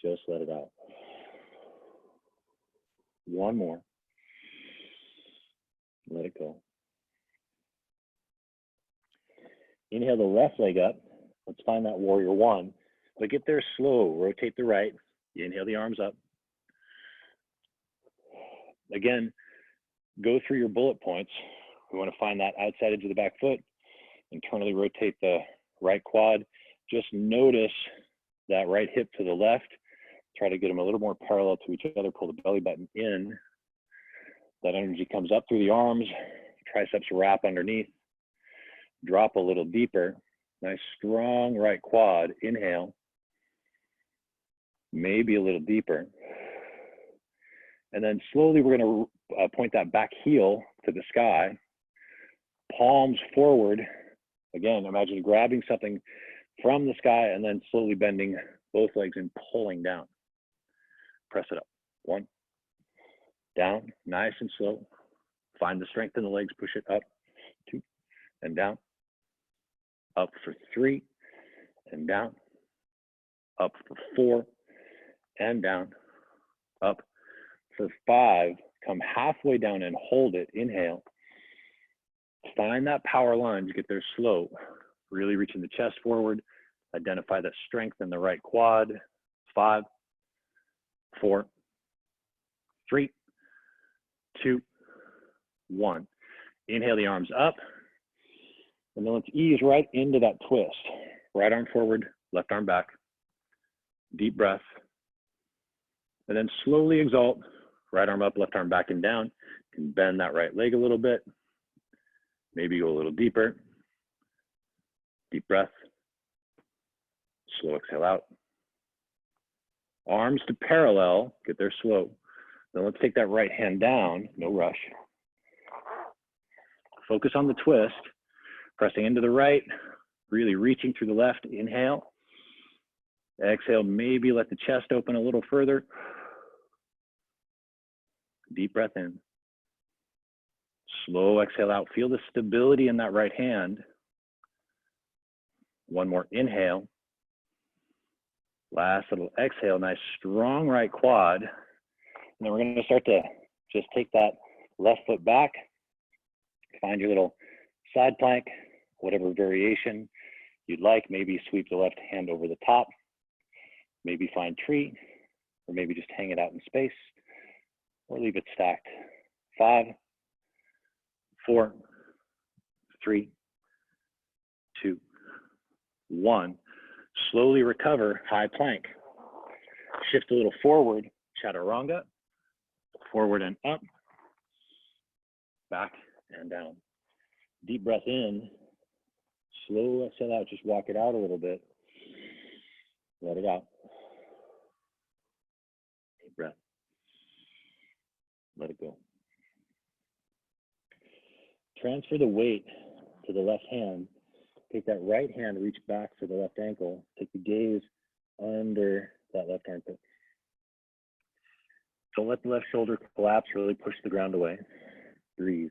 Just let it out. One more. Let it go. Inhale the left leg up. Let's find that warrior one. But get there slow. Rotate the right. Inhale the arms up. Again, go through your bullet points. We want to find that outside edge of the back foot. Internally rotate the right quad. Just notice that right hip to the left. Try to get them a little more parallel to each other. Pull the belly button in. That energy comes up through the arms. Triceps wrap underneath. Drop a little deeper. Nice strong right quad. Inhale. Maybe a little deeper. And then slowly we're going to point that back heel to the sky. Palms forward. Again, imagine grabbing something from the sky and then slowly bending both legs and pulling down. Press it up. 1, down, nice and slow. Find the strength in the legs, push it up, 2, and down. Up for 3, and down. Up for 4, and down. Up for 5. Come halfway down and hold it. Inhale. Find that power lunge, get there slow. Really reaching the chest forward. Identify that strength in the right quad. 5, 4, 3, 2, 1. Inhale the arms up. And then let's ease right into that twist. Right arm forward, left arm back. Deep breath. And then slowly exalt. Right arm up, left arm back and down. You can bend that right leg a little bit. Maybe go a little deeper. Deep breath. Slow exhale out. Arms to parallel, get there slow. Then let's take that right hand down, no rush. Focus on the twist, pressing into the right, really reaching through the left. Inhale. Exhale, maybe let the chest open a little further. Deep breath in. Slow exhale out. Feel the stability in that right hand. One more inhale. Last little exhale, nice strong right quad. And then we're going to start to just take that left foot back. Find your little side plank, whatever variation you'd like. Maybe sweep the left hand over the top. Maybe find tree, or maybe just hang it out in space, or leave it stacked. 5, 4, 3, 2, 1. Slowly recover, high plank. Shift a little forward, chaturanga. Forward and up. Back and down. Deep breath in. Slow exhale out, just walk it out a little bit. Let it out. Deep breath. Let it go. Transfer the weight to the left hand. Take that right hand, reach back for the left ankle. Take the gaze under that left armpit. Don't let the left shoulder collapse, really push the ground away. Breathe.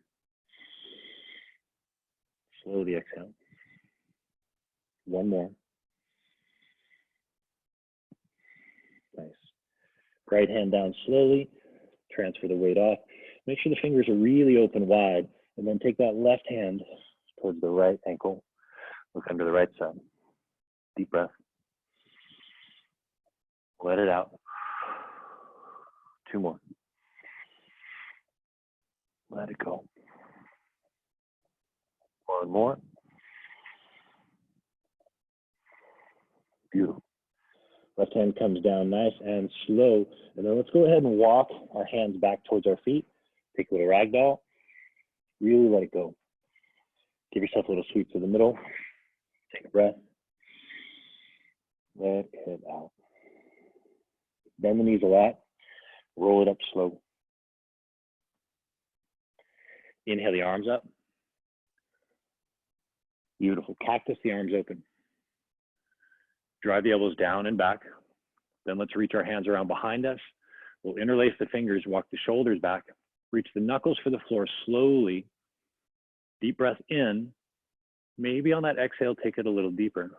Slowly exhale. One more. Nice. Right hand down slowly. Transfer the weight off. Make sure the fingers are really open wide. And then take that left hand, towards the right ankle. Look under the right side. Deep breath. Let it out. 2 more. Let it go. 1 more. Beautiful. Left hand comes down nice and slow. And then let's go ahead and walk our hands back towards our feet. Take a little ragdoll. Really let it go. Give yourself a little sweep to the middle. Take a breath. Let it out. Bend the knees a lot. Roll it up slow. Inhale the arms up. Beautiful. Cactus the arms open. Drive the elbows down and back. Then let's reach our hands around behind us. We'll interlace the fingers, walk the shoulders back, reach the knuckles for the floor slowly. Deep breath in. Maybe on that exhale, take it a little deeper.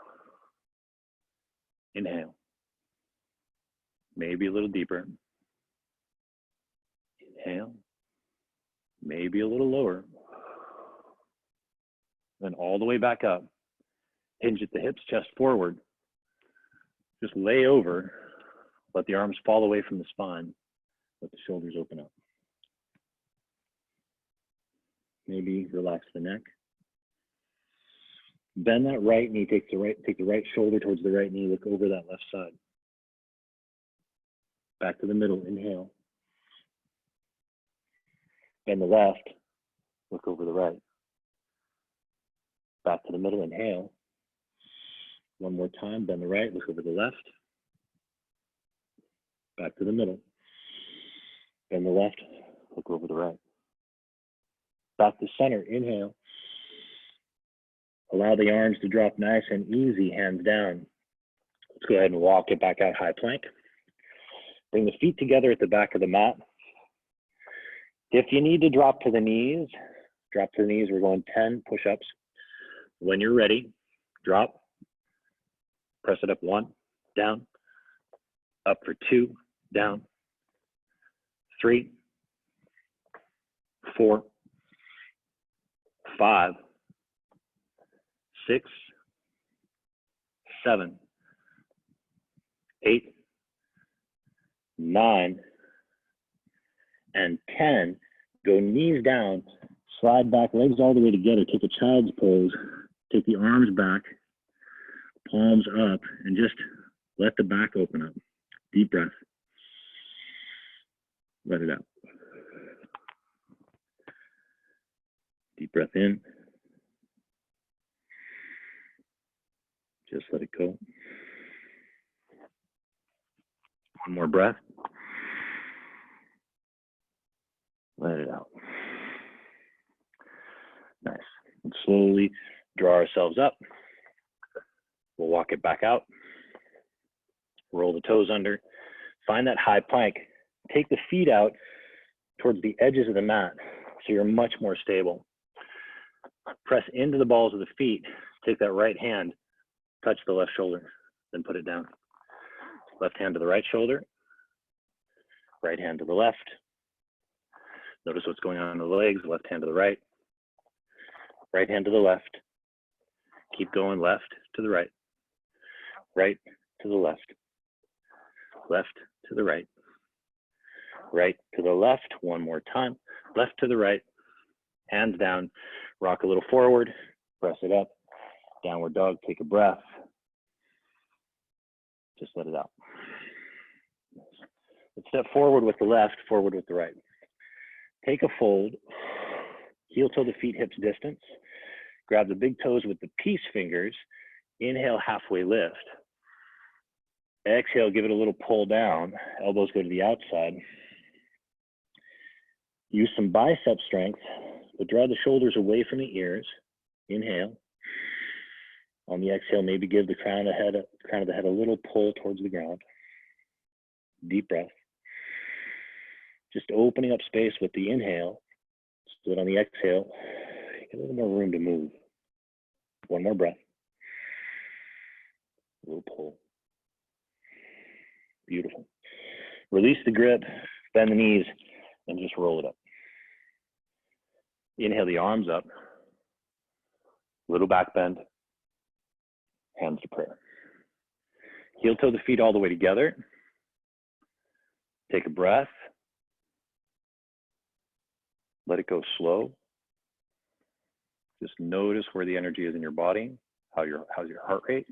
Inhale. Maybe a little deeper. Inhale. Maybe a little lower. Then all the way back up. Hinge at the hips, chest forward. Just lay over. Let the arms fall away from the spine. Let the shoulders open up. Maybe relax the neck. Bend that right knee, take the right shoulder towards the right knee, look over that left side. Back to the middle, inhale. Bend the left, look over the right. Back to the middle, inhale. 1 more time, bend the right, look over the left. Back to the middle. Bend the left, look over the right. Back to center, inhale. Allow the arms to drop nice and easy, hands down. Let's go ahead and walk it back out, high plank. Bring the feet together at the back of the mat. If you need to drop to the knees, drop to the knees. We're going 10 push-ups. When you're ready, drop. Press it up 1, down. Up for 2, down. 3, 4, 5, 6, 7, 8, 9, and 10. Go knees down, slide back, legs all the way together. Take a child's pose. Take the arms back, palms up, and just let the back open up. Deep breath. Let it out. Deep breath in. Just let it go. 1 more breath. Let it out. Nice. And slowly draw ourselves up. We'll walk it back out. Roll the toes under. Find that high plank. Take the feet out towards the edges of the mat so you're much more stable. Press into the balls of the feet. Take that right hand, touch the left shoulder, then put it down. Left hand to the right shoulder, right hand to the left. Notice what's going on in the legs, left hand to the right, right hand to the left. Keep going left to the right, right to the left, left to the right, right to the left. 1 more time, left to the right, hands down, rock a little forward, press it up, downward dog, take a breath. Just let it out. Let's step forward with the left, forward with the right. Take a fold, heel toe the feet hips distance. Grab the big toes with the peace fingers. Inhale, halfway lift. Exhale, give it a little pull down. Elbows go to the outside. Use some bicep strength, but draw the shoulders away from the ears. Inhale. On the exhale, maybe give the crown of the head a little pull towards the ground. Deep breath. Just opening up space with the inhale, so that on the exhale, get a little more room to move. 1 more breath. A little pull. Beautiful. Release the grip, bend the knees, and just roll it up. Inhale the arms up. Little back bend, hands to prayer. Heel toe the feet all the way together. Take a breath. Let it go slow. Just notice where the energy is in your body. How's your heart rate?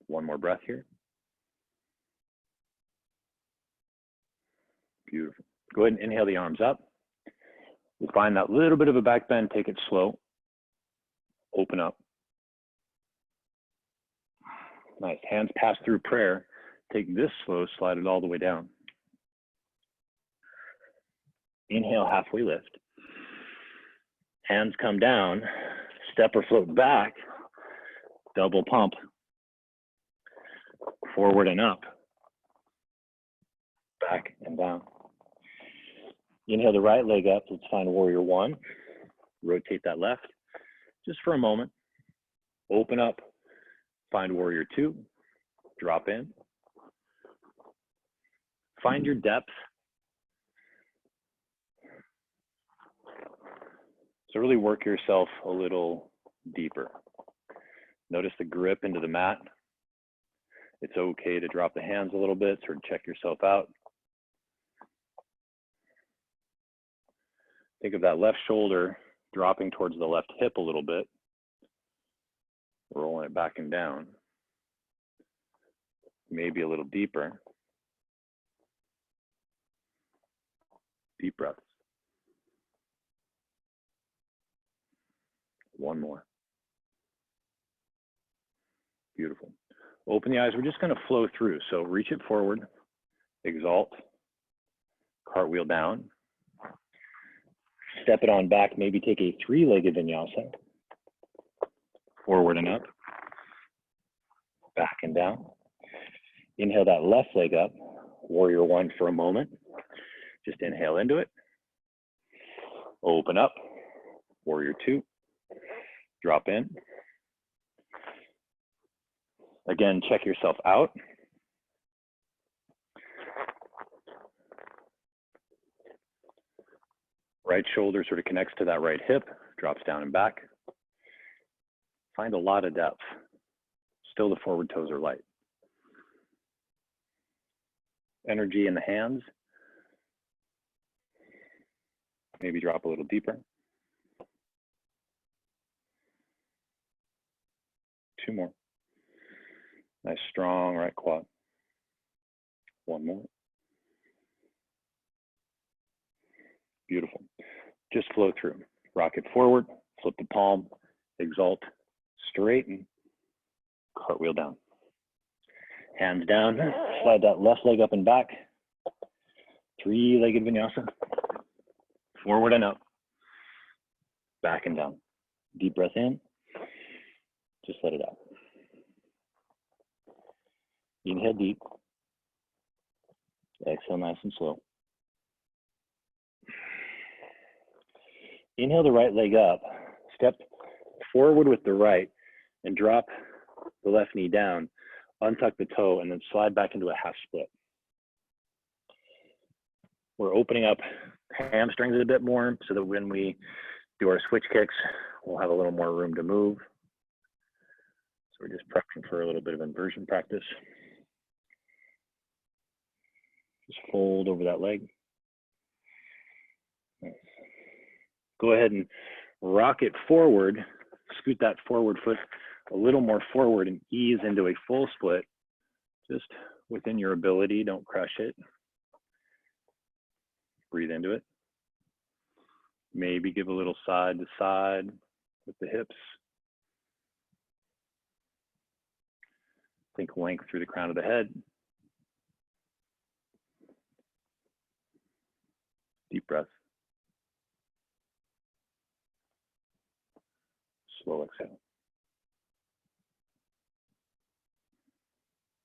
One more breath here. Beautiful. Go ahead and inhale the arms up. We'll find that little bit of a back bend, take it slow. Open up. Nice. Hands pass through prayer. Take this slow, slide it all the way down. Inhale, halfway lift. Hands come down, step or float back, double pump. Forward and up, back and down. Inhale the right leg up, let's find warrior one. Rotate that left, just for a moment. Open up, find warrior two, drop in. Find your depth. So really work yourself a little deeper. Notice the grip into the mat. It's okay to drop the hands a little bit, sort of check yourself out. Think of that left shoulder dropping towards the left hip a little bit, rolling it back and down. Maybe a little deeper. Deep breaths. One more. Beautiful. Open the eyes. We're just going to flow through. So reach it forward, exalt, cartwheel down, step it on back, maybe take a three-legged vinyasa, forward and up, back and down. Inhale that left leg up, warrior one for a moment. Just inhale into it. Open up, warrior two, drop in. Again, check yourself out. Right shoulder sort of connects to that right hip, drops down and back. Find a lot of depth. Still the forward toes are light. Energy in the hands. Maybe drop a little deeper. Two more. Nice strong right quad. One more. Beautiful. Just flow through. Rock it forward, flip the palm, exalt, straighten, cartwheel down. Hands down, slide that left leg up and back. Three-legged vinyasa. Forward and up. Back and down. Deep breath in. Just let it out. Inhale deep. Exhale nice and slow. Inhale the right leg up. Step forward with the right and drop the left knee down. Untuck the toe and then slide back into a half split. We're opening up hamstrings a bit more so that when we do our switch kicks, we'll have a little more room to move. So we're just prepping for a little bit of inversion practice. Just fold over that leg. Nice. Go ahead and rock it forward. Scoot that forward foot a little more forward and ease into a full split. Just within your ability, don't crush it. Breathe into it. Maybe give a little side to side with the hips. Think length through the crown of the head. Deep breath. Slow exhale.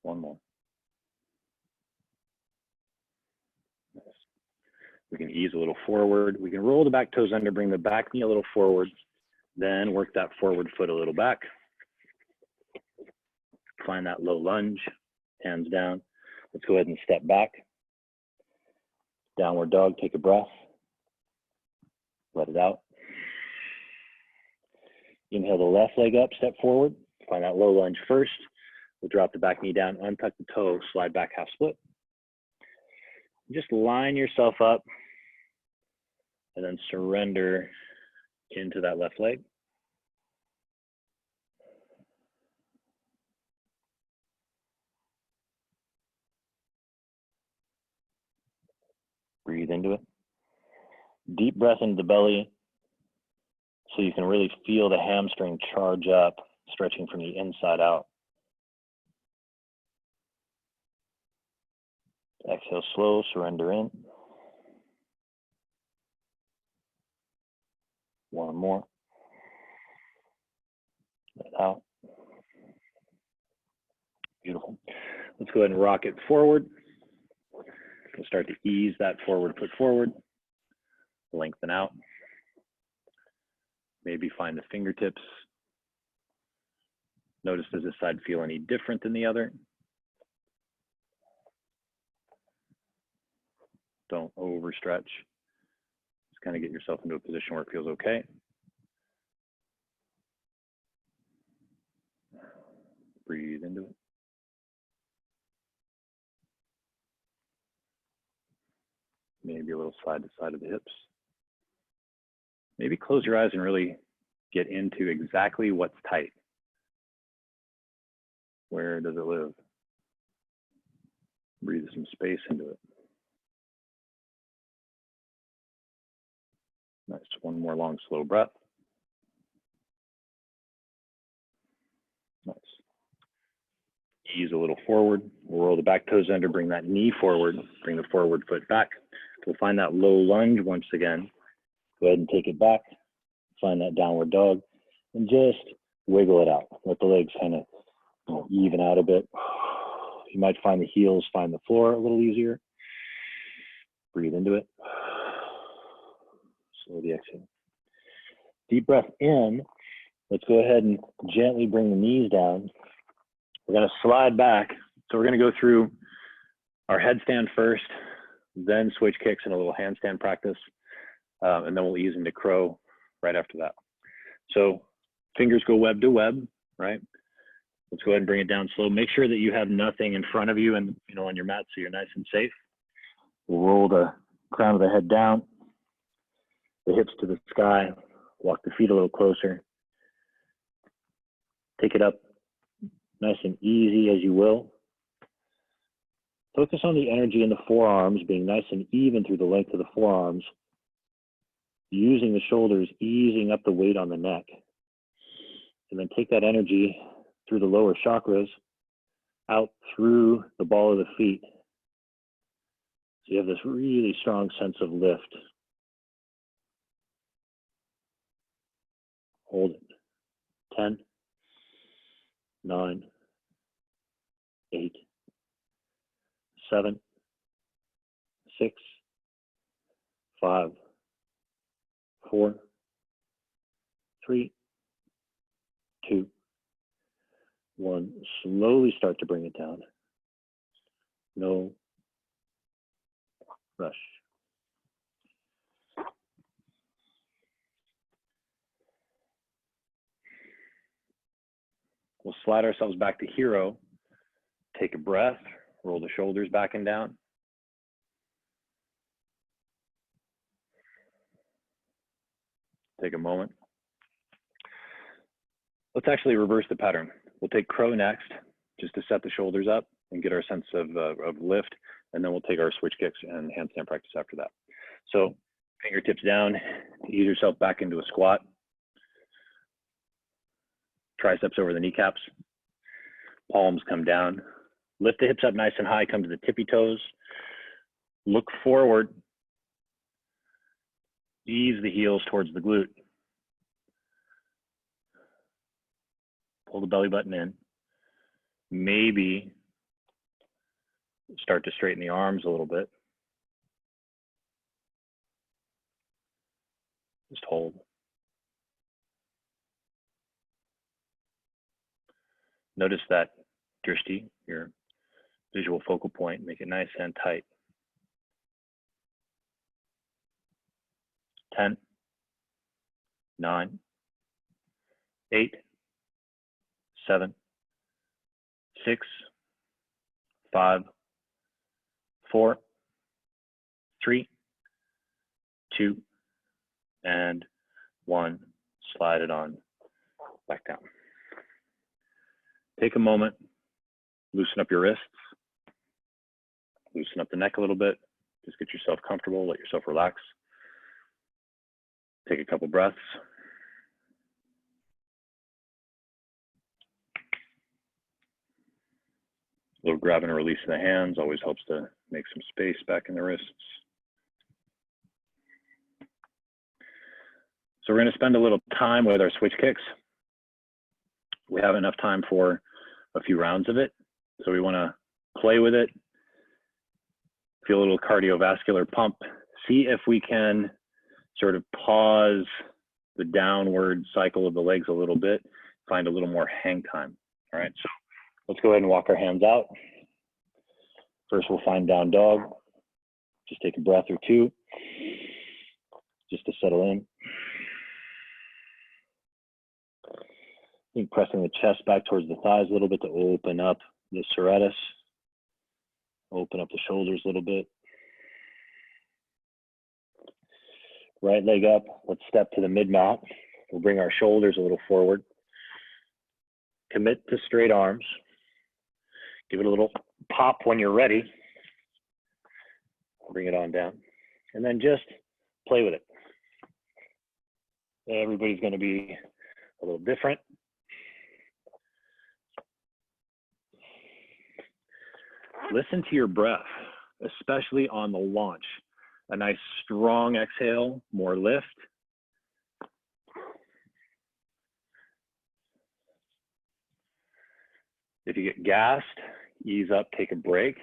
One more. Nice. We can ease a little forward. We can roll the back toes under, bring the back knee a little forward, then work that forward foot a little back. Find that low lunge, hands down. Let's go ahead and step back. Downward dog, take a breath. Let it out. Inhale the left leg up, step forward. Find that low lunge first. We'll drop the back knee down, untuck the toe, slide back half split. Just line yourself up and then surrender into that left leg. Breathe into it. Deep breath into the belly so you can really feel the hamstring charge up, stretching from the inside out. Exhale slow, surrender in. One more. Let out. Beautiful. Let's go ahead and rock it forward. We'll start to ease that forward foot forward. Lengthen out. Maybe find the fingertips. Notice, does this side feel any different than the other? Don't overstretch. Just kind of get yourself into a position where it feels okay. Breathe into it. Maybe a little side to side of the hips. Maybe close your eyes and really get into exactly what's tight. Where does it live? Breathe some space into it. Nice. One more long, slow breath. Nice. Ease a little forward. We'll roll the back toes under, bring that knee forward, bring the forward foot back. We'll find that low lunge once again. Go ahead and take it back. Find that downward dog and just wiggle it out. Let the legs kind of even out a bit. You might find the heels find the floor a little easier. Breathe into it. Slowly exhale. Deep breath in. Let's go ahead and gently bring the knees down. We're going to slide back. So we're going to go through our headstand first, then switch kicks and a little handstand practice. And then we'll ease into crow right after that. So fingers go web to web, right? Let's go ahead and bring it down slow. Make sure that you have nothing in front of you and on your mat so you're nice and safe. We'll roll the crown of the head down, the hips to the sky, walk the feet a little closer. Take it up nice and easy as you will. Focus on the energy in the forearms being nice and even through the length of the forearms, using the shoulders, easing up the weight on the neck. And then take that energy through the lower chakras, out through the ball of the feet. So you have this really strong sense of lift. Hold it. 10, 9, 8, 7, 6, 5, 4, 3, 2, 1. Slowly start to bring it down. No rush. We'll slide ourselves back to hero. Take a breath, roll the shoulders back and down. Take a moment. Let's actually reverse the pattern. We'll take crow next, just to set the shoulders up and get our sense of lift, and then we'll take our switch kicks and handstand practice after that. So fingertips down, ease yourself back into a squat. Triceps over the kneecaps. Palms come down. Lift the hips up nice and high, come to the tippy toes. Look forward. Ease the heels towards the glute. Pull the belly button in. Maybe start to straighten the arms a little bit. Just hold. Notice that drishti, your visual focal point, make it nice and tight. 10, 9, 8, 7, 6, 5, 4, 3, 2, and 1. Slide it on back down. Take a moment, loosen up your wrists, loosen up the neck a little bit. Just get yourself comfortable, let yourself relax. Take a couple breaths. A little grab and release in the hands always helps to make some space back in the wrists. So we're going to spend a little time with our switch kicks. We have enough time for a few rounds of it. So we want to play with it, feel a little cardiovascular pump, see if we can sort of pause the downward cycle of the legs a little bit, find a little more hang time. All right, so let's go ahead and walk our hands out. First, we'll find down dog. Just take a breath or two, just to settle in. I think pressing the chest back towards the thighs a little bit to open up the serratus. Open up the shoulders a little bit. Right leg up, let's step to the mid-mat. We'll bring our shoulders a little forward. Commit to straight arms. Give it a little pop when you're ready. Bring it on down. And then just play with it. Everybody's going to be a little different. Listen to your breath, especially on the launch. A nice strong exhale, more lift. If you get gassed, ease up, take a break.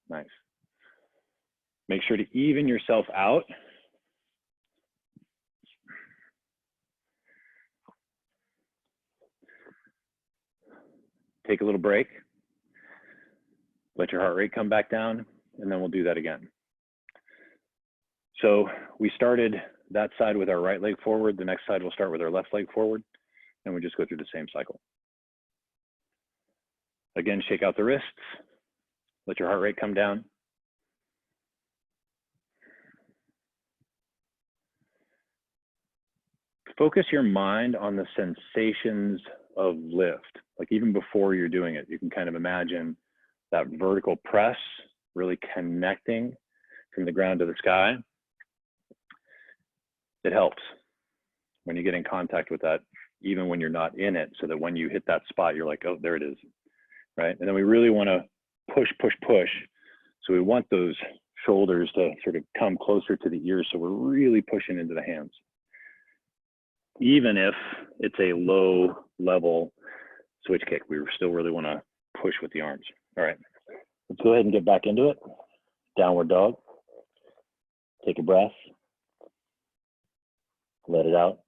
Nice. Make sure to even yourself out. Take a little break. Let your heart rate come back down, and then we'll do that again. So we started that side with our right leg forward. The next side we'll start with our left leg forward, and we just go through the same cycle. Again, shake out the wrists. Let your heart rate come down. Focus your mind on the sensations of lift. Like even before you're doing it, you can kind of imagine that vertical press really connecting from the ground to the sky. It helps when you get in contact with that, even when you're not in it, so that when you hit that spot, you're like, oh, there it is, right? And then we really want to push, push, push. So we want those shoulders to sort of come closer to the ears, so we're really pushing into the hands. Even if it's a low level switch kick, we still really want to push with the arms. All right, let's go ahead and get back into it. Downward dog. Take a breath. Let it out.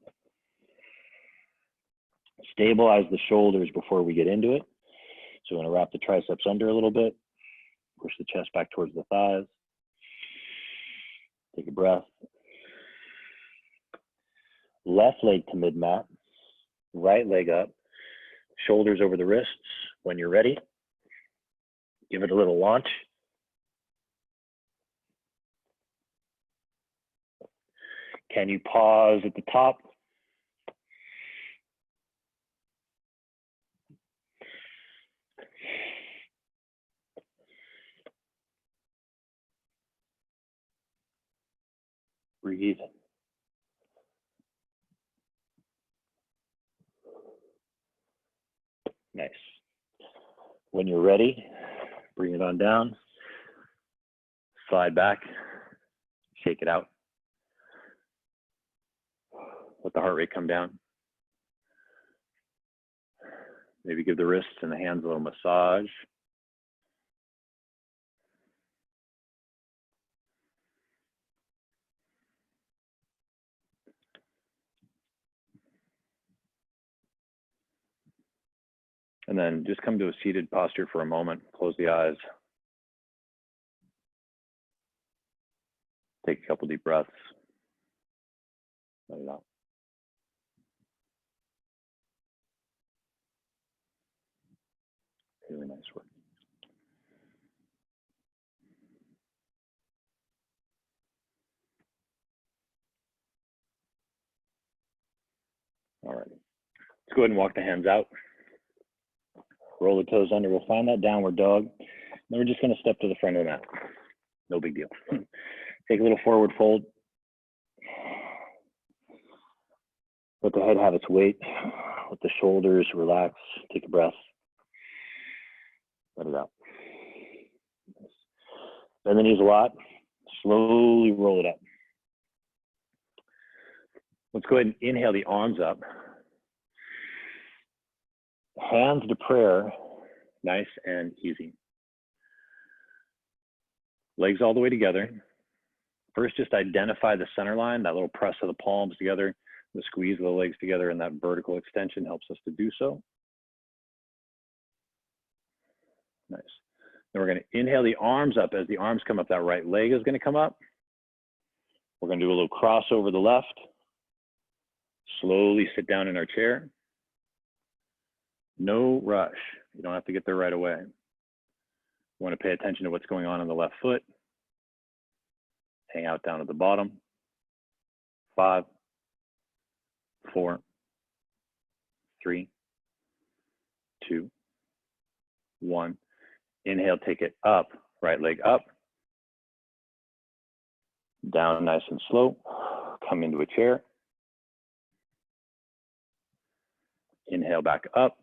Stabilize the shoulders before we get into it. So we're going to wrap the triceps under a little bit. Push the chest back towards the thighs. Take a breath. Left leg to mid-mat. Right leg up. Shoulders over the wrists. When you're ready, give it a little launch. Can you pause at the top? Breathe. Nice. When you're ready, bring it on down. Slide back. Shake it out. Let the heart rate come down. Maybe give the wrists and the hands a little massage. And then just come to a seated posture for a moment. Close the eyes. Take a couple deep breaths. Let it out. Really nice work. All right. Let's go ahead and walk the hands out. Roll the toes under. We'll find that downward dog. Then we're just going to step to the front of the mat. No big deal. Take a little forward fold. Let the head have its weight. Let the shoulders relax. Take a breath. Let it out. Bend the knees a lot. Slowly roll it up. Let's go ahead and inhale the arms up. Hands to prayer, nice and easy. Legs all the way together. First, just identify the center line, that little press of the palms together, the squeeze of the legs together, and that vertical extension helps us to do so. Nice. Then we're going to inhale the arms up. As the arms come up, that right leg is going to come up. We're going to do a little cross over the left. Slowly sit down in our chair. No rush. You don't have to get there right away. You want to pay attention to what's going on the left foot. Hang out down at the bottom. 5, 4, 3, 2, 1. Inhale, take it up. Right leg up. Down nice and slow. Come into a chair. Inhale back up.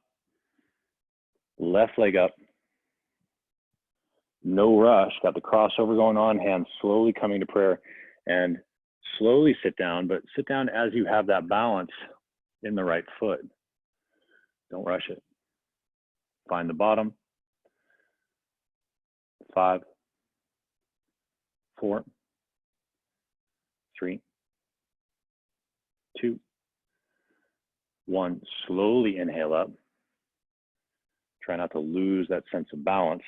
Left leg up. No rush. Got the crossover going on. Hands slowly coming to prayer. And slowly sit down, but sit down as you have that balance in the right foot. Don't rush it. Find the bottom. 5, 4, 3, 2, 1. Slowly inhale up. Try not to lose that sense of balance.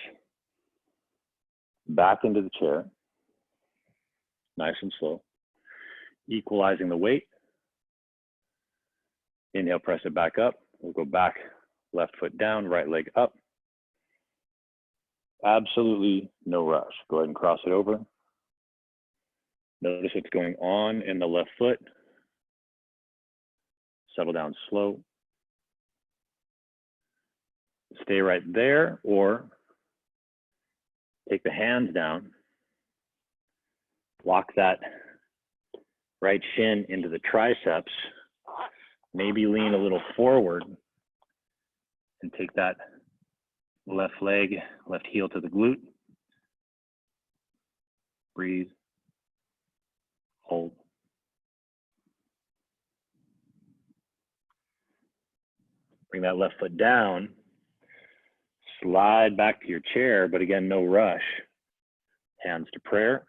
Back into the chair. Nice and slow. Equalizing the weight. Inhale, press it back up. We'll go back, left foot down, right leg up. Absolutely no rush. Go ahead and cross it over. Notice what's going on in the left foot. Settle down slow. Stay right there, or take the hands down. Lock that right shin into the triceps. Maybe lean a little forward and take that left leg, left heel to the glute. Breathe. Hold. Bring that left foot down. Slide back to your chair, but again, no rush. Hands to prayer.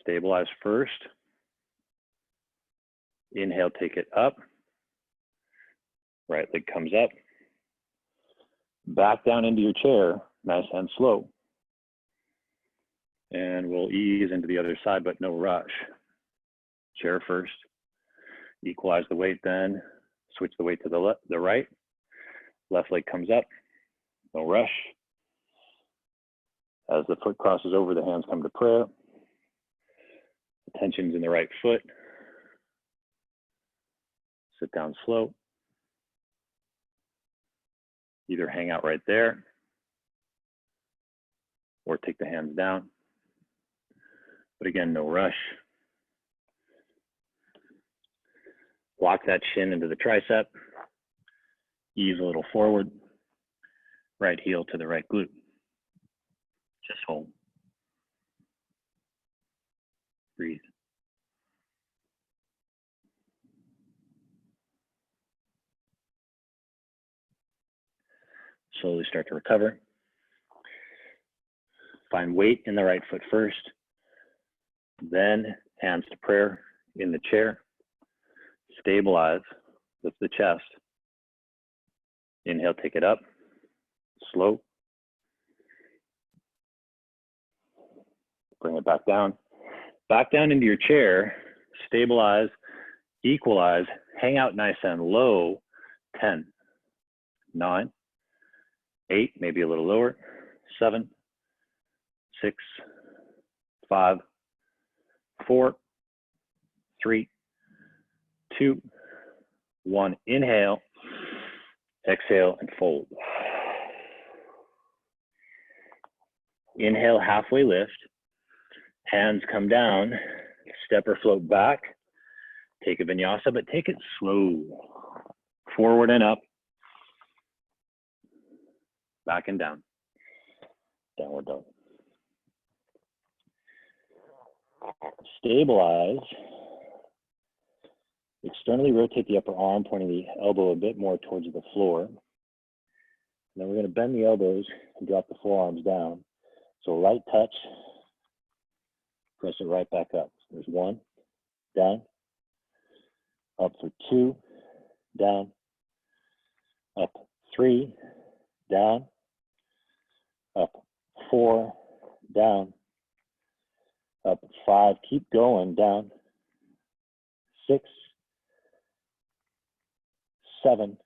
Stabilize first. Inhale, take it up. Right leg comes up. Back down into your chair, nice and slow. And we'll ease into the other side, but no rush. Chair first. Equalize the weight, then switch the weight to the right. Left leg comes up, no rush. As the foot crosses over, the hands come to prayer. Attention's in the right foot. Sit down slow. Either hang out right there or take the hands down. But again, no rush. Lock that shin into the tricep. Ease a little forward. Right heel to the right glute. Just hold. Breathe. Slowly start to recover. Find weight in the right foot first. Then hands to prayer in the chair. Stabilize, lift the chest. Inhale, take it up, slow. Bring it back down. Back down into your chair, stabilize, equalize, hang out nice and low, 10, 9, 8, maybe a little lower, 7, 6, 5, 4, 3, 2, 1. Inhale, exhale, and fold. Inhale, halfway lift. Hands come down, step or float back. Take a vinyasa, but take it slow. Forward and up. Back and down. Downward dog. Stabilize. Externally rotate the upper arm, pointing the elbow a bit more towards the floor. And then we're going to bend the elbows and drop the forearms down. So light touch, press it right back up. There's 1, down, up for 2, down, up 3, down, up 4, down, up 5, keep going, down, 6, 7,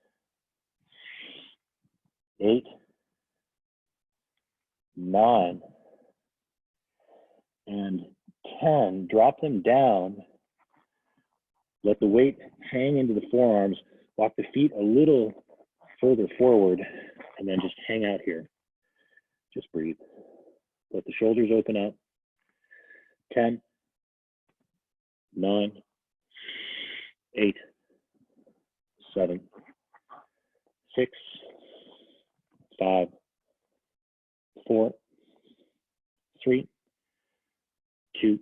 8, 9, and 10. Drop them down. Let the weight hang into the forearms. Walk the feet a little further forward, and then just hang out here. Just breathe. Let the shoulders open up. 10, 9, 8, 7, 6, 5, 4, 3, 2,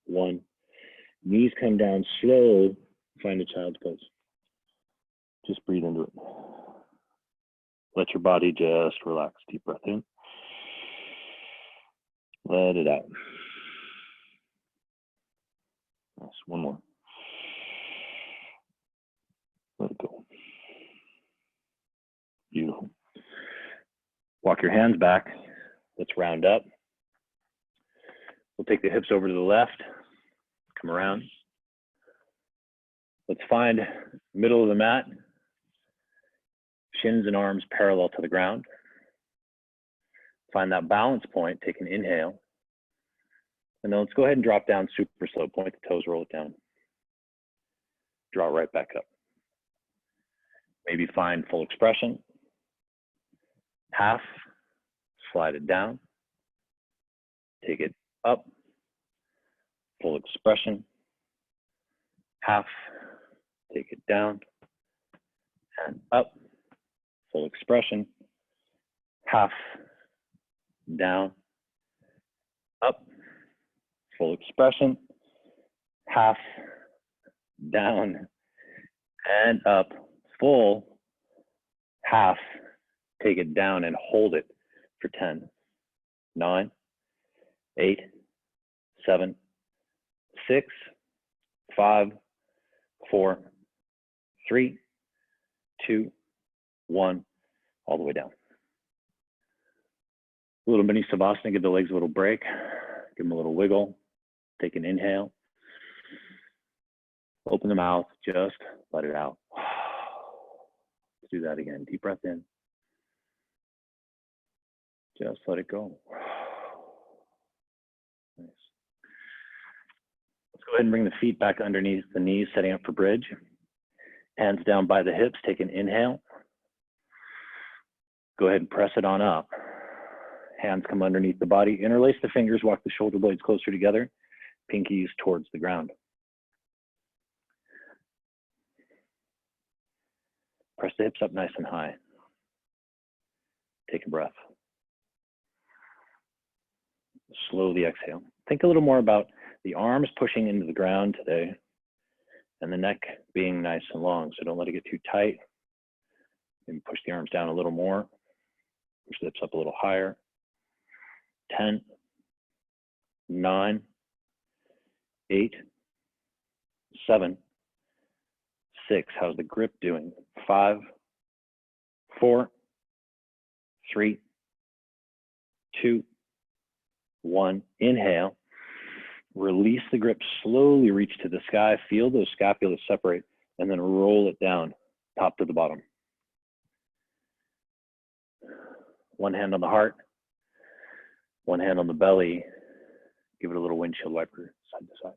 1. Knees come down slow. Find a child's pose. Just breathe into it. Let your body just relax. Deep breath in. Let it out. Nice. One more. Let it go. Beautiful. Walk your hands back. Let's round up. We'll take the hips over to the left. Come around. Let's find middle of the mat. Shins and arms parallel to the ground. Find that balance point. Take an inhale. And then let's go ahead and drop down super slow. Point the toes, roll it down. Draw it right back up. Maybe find full expression. Half, slide it down. Take it up. Full expression. Half, take it down. And up. Full expression. Half, down. Up. Full expression. Half, down. And up. Full. Half. Take it down and hold it for 10, 9, 8, 7, 6, 5, 4, 3, 2, 1, all the way down. A little mini Savasana, give the legs a little break, give them a little wiggle, take an inhale, open the mouth, just let it out. Let's do that again, deep breath in. Just let it go. Nice. Let's go ahead and bring the feet back underneath the knees, setting up for bridge. Hands down by the hips, take an inhale. Go ahead and press it on up. Hands come underneath the body. Interlace the fingers, walk the shoulder blades closer together. Pinkies towards the ground. Press the hips up nice and high. Take a breath. Slowly exhale. Think a little more about the arms pushing into the ground today and the neck being nice and long. So don't let it get too tight. Maybe push the arms down a little more. Push the hips up a little higher. 10, 9, 8, 7, 6. How's the grip doing? 5, 4, 3, 2, 1, inhale. Release the grip, slowly reach to the sky, feel those scapulas separate, and then roll it down, top to the bottom. One hand on the heart, one hand on the belly. Give it a little windshield wiper, side to side.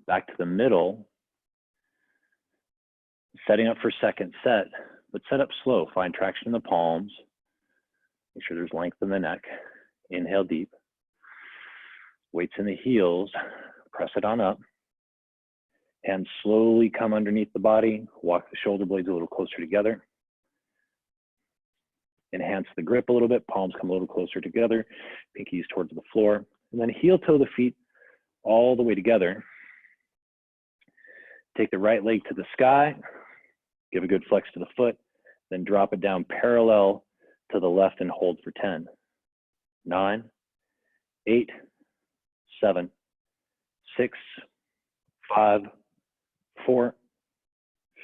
Back to the middle. Setting up for second set, but set up slow. Find traction in the palms. Make sure there's length in the neck. Inhale deep. Weights in the heels. Press it on up. Hands slowly come underneath the body. Walk the shoulder blades a little closer together. Enhance the grip a little bit. Palms come a little closer together. Pinkies towards the floor. And then heel toe the feet all the way together. Take the right leg to the sky. Give a good flex to the foot. Then drop it down parallel to the left and hold for 10. 9, 8, 7, 6, 5, 4,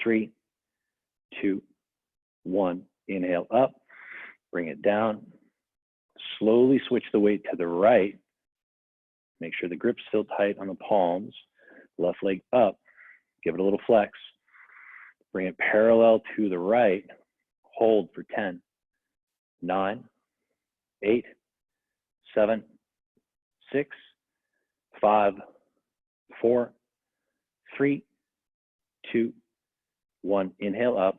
3, 2, 1. Inhale up, bring it down. Slowly switch the weight to the right. Make sure the grip's still tight on the palms. Left leg up, give it a little flex. Bring it parallel to the right. Hold for 10, 9, 8, 7, 6, 5, 4, 3, 2, 1. Inhale up,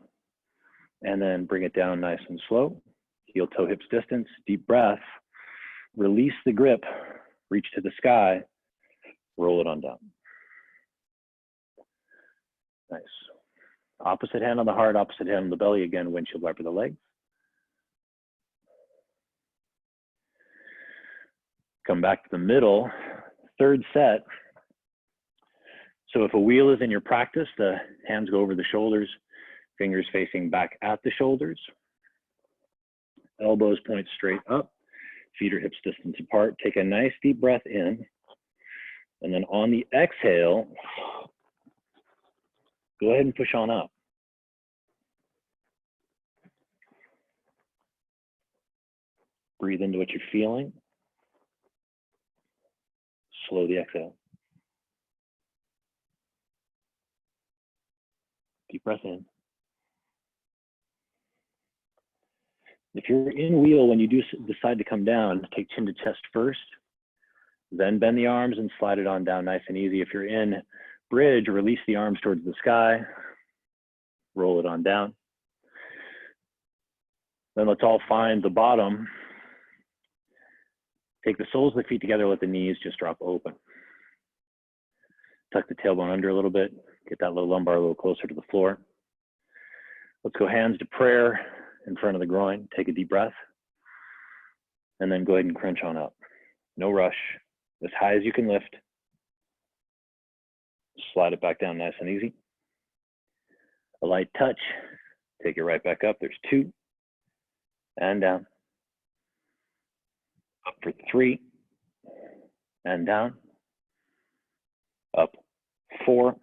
and then bring it down nice and slow. Heel toe hips distance, deep breath. Release the grip, reach to the sky, roll it on down. Nice. Opposite hand on the heart, opposite hand on the belly. Again, windshield wiper the legs. Come back to the middle, third set. So if a wheel is in your practice, the hands go over the shoulders, fingers facing back at the shoulders. Elbows point straight up, feet are hips distance apart. Take a nice deep breath in. And then on the exhale, go ahead and push on up. Breathe into what you're feeling. Slow the exhale. Deep breath in. If you're in wheel, when you do decide to come down, take chin to chest first, then bend the arms and slide it on down nice and easy. If you're in bridge, release the arms towards the sky, roll it on down. Then let's all find the bottom. Take the soles of the feet together, let the knees just drop open. Tuck the tailbone under a little bit, get that low lumbar a little closer to the floor. Let's go hands to prayer in front of the groin. Take a deep breath. And then go ahead and crunch on up. No rush, as high as you can lift. Slide it back down nice and easy. A light touch, take it right back up. There's 2, and down. Up for 3, and down. Up 4,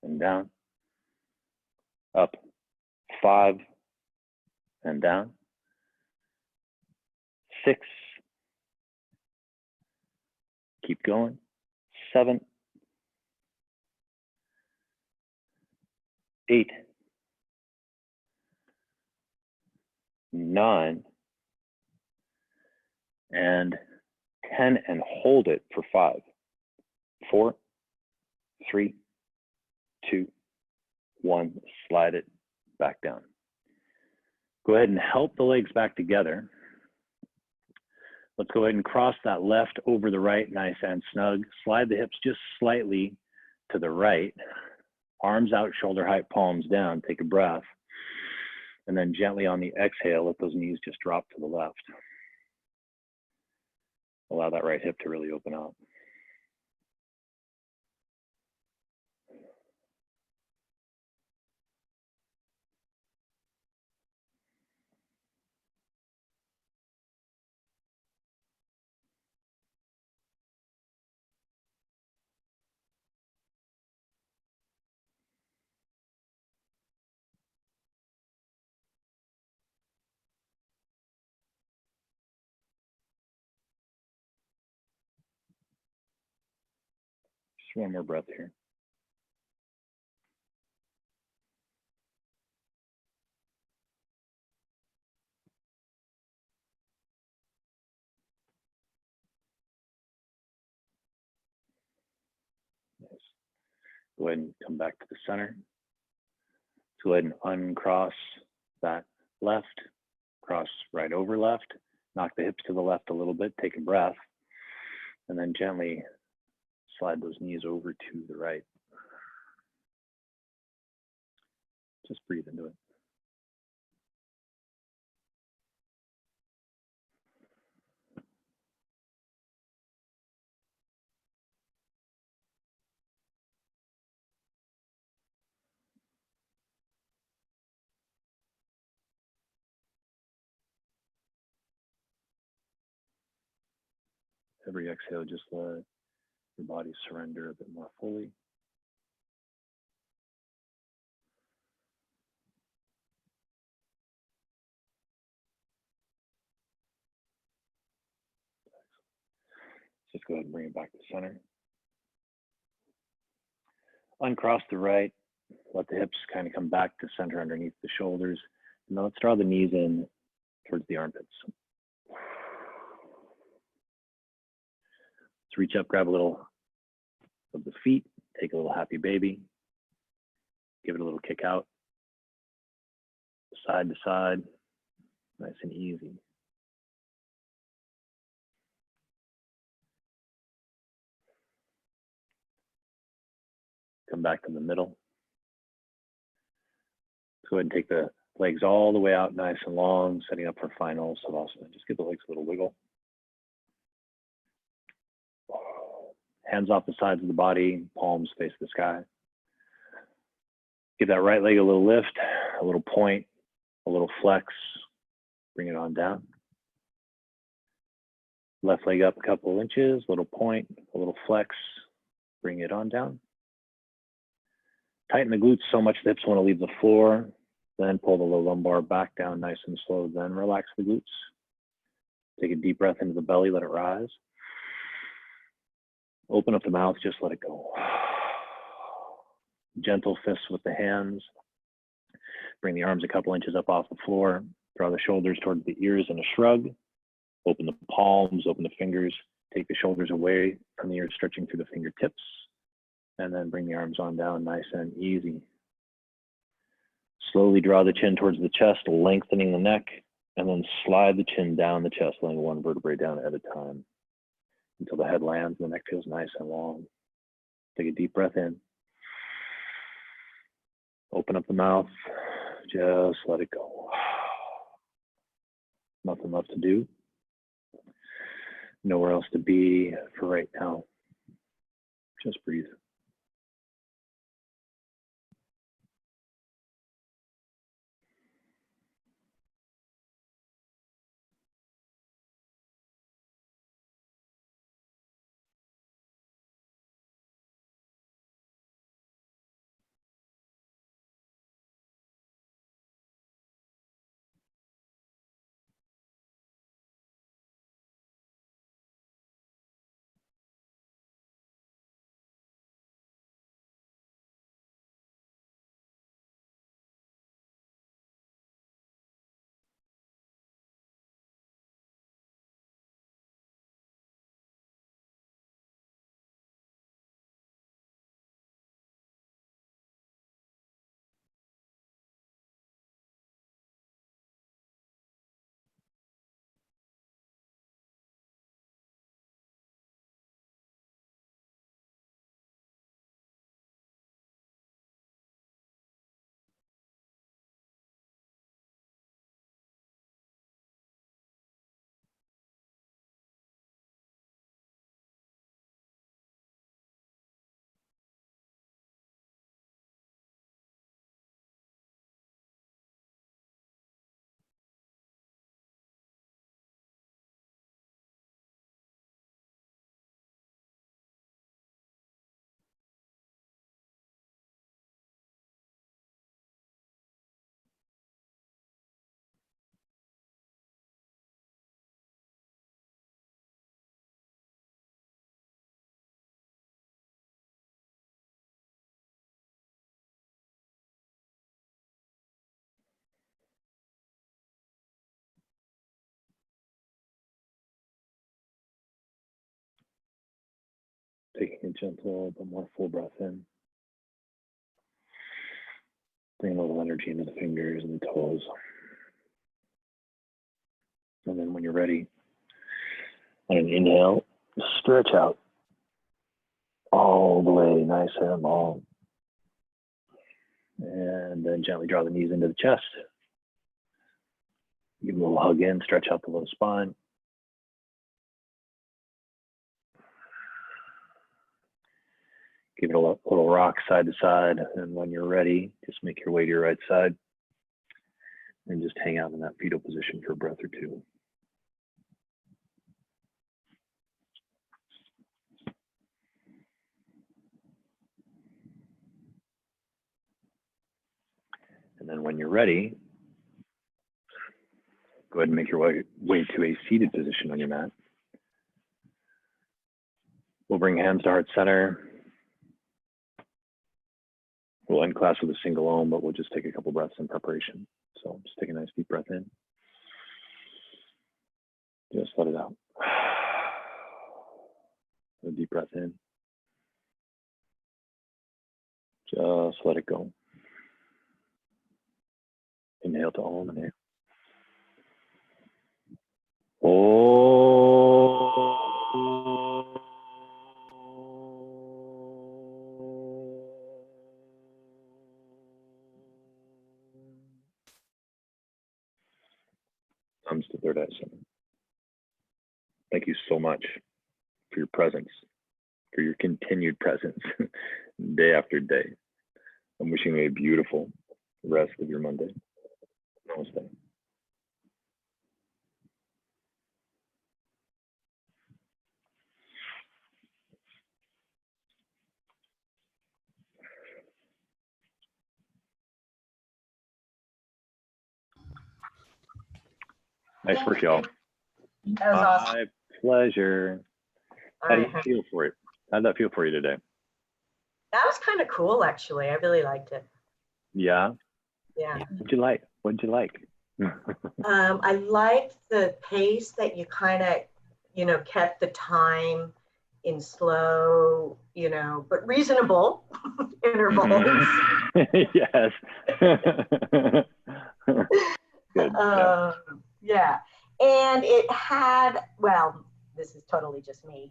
and down. Up 5, and down. 6. Keep going. 7. 8. 9. And 10, and hold it for 5, 4, 3, 2, 1. Slide it back down. Go ahead and help the legs back together. Let's go ahead and cross that left over the right, nice and snug. Slide the hips just slightly to the right. Arms out, shoulder height, palms down. Take a breath. And then gently on the exhale, let those knees just drop to the left. Allow that right hip to really open up. One more breath here. Nice. Go ahead and come back to the center. Go ahead and uncross that left, cross right over left, knock the hips to the left a little bit, take a breath, and then gently slide those knees over to the right. Just breathe into it. Every exhale, just let your body surrender a bit more fully. Just go ahead and bring it back to center. Uncross the right, let the hips kind of come back to center underneath the shoulders. And then let's draw the knees in towards the armpits. Let's reach up, grab a little of the feet, take a little happy baby, give it a little kick out, side to side, nice and easy. Come back to the middle. Go ahead and take the legs all the way out nice and long, setting up for final Savasana. Just give the legs a little wiggle. Hands off the sides of the body, palms face the sky. Give that right leg a little lift, a little point, a little flex. Bring it on down. Left leg up a couple of inches, little point, a little flex. Bring it on down. Tighten the glutes so much the hips want to leave the floor. Then pull the low lumbar back down nice and slow. Then relax the glutes. Take a deep breath into the belly, let it rise. Open up the mouth, just let it go. Gentle fists with the hands. Bring the arms a couple inches up off the floor. Draw the shoulders towards the ears in a shrug. Open the palms, open the fingers. Take the shoulders away from the ears, stretching through the fingertips. And then bring the arms on down nice and easy. Slowly draw the chin towards the chest, lengthening the neck, and then slide the chin down the chest, laying one vertebrae down at a time until the head lands and the neck feels nice and long. Take a deep breath in. Open up the mouth, just let it go. Nothing left to do. Nowhere else to be for right now. Just breathe. Taking a gentle but more full breath in. Bring a little energy into the fingers and the toes. And then when you're ready, on an inhale, stretch out all the way, nice and long. And then gently draw the knees into the chest. Give a little hug in, stretch out the low spine. Give it a little rock side to side. And when you're ready, just make your way to your right side. And just hang out in that fetal position for a breath or two. And then when you're ready, go ahead and make your way to a seated position on your mat. We'll bring hands to heart center. We'll end class with a single Om, but we'll just take a couple breaths in preparation. So just take a nice deep breath in. Just let it out. A deep breath in. Just let it go. Inhale to Om and exhale. Comes to third eye center. Thank you so much for your presence, for your continued presence day after day. I'm wishing you a beautiful rest of your Monday. Namaste. Nice work, y'all. That was awesome. My pleasure. All How did right. you feel for it? How did that feel for you today? That was kind of cool, actually. I really liked it. Yeah. Yeah. What'd you like? What'd you like? I liked the pace that you kind of, kept the time in slow, but reasonable intervals. Yes. Good. Yeah. Yeah. And it had, well, this is totally just me.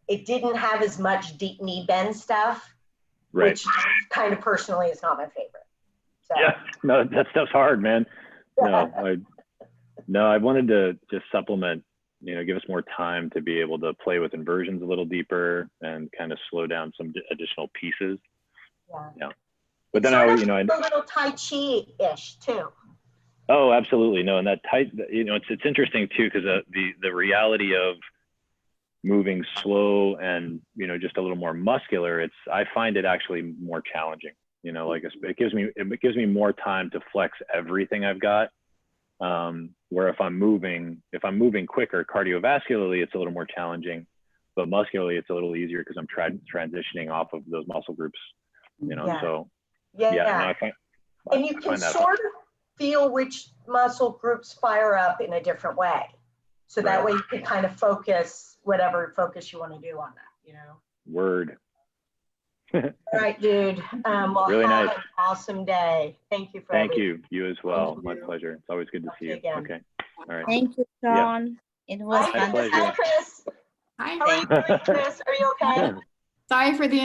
It didn't have as much deep knee bend stuff, Right. which kind of personally is not my favorite. So. Yeah. No, that stuff's hard, man. No, I wanted to just supplement, give us more time to be able to play with inversions a little deeper and kind of slow down some additional pieces. Yeah. But then a little Tai Chi-ish too. Oh, absolutely. No, and that tight, it's interesting too, because the reality of moving slow and, just a little more muscular, I find it actually more challenging, it gives me more time to flex everything I've got. Where if I'm moving quicker cardiovascularly, it's a little more challenging, but muscularly it's a little easier because I'm transitioning off of those muscle groups, so yeah. No, and you can sort of feel which muscle groups fire up in a different way. So that way you can kind of focus whatever focus you want to do on that, Word. All right, dude. Well, really have nice. an awesome day. Thank you for Thank everything. you as well. My pleasure. It's always good to see you. Again. Okay. All right. Thank you, Sean. It was Hi, fantastic. Chris. Hi. How are you doing, Chris? Are you okay? Sorry for the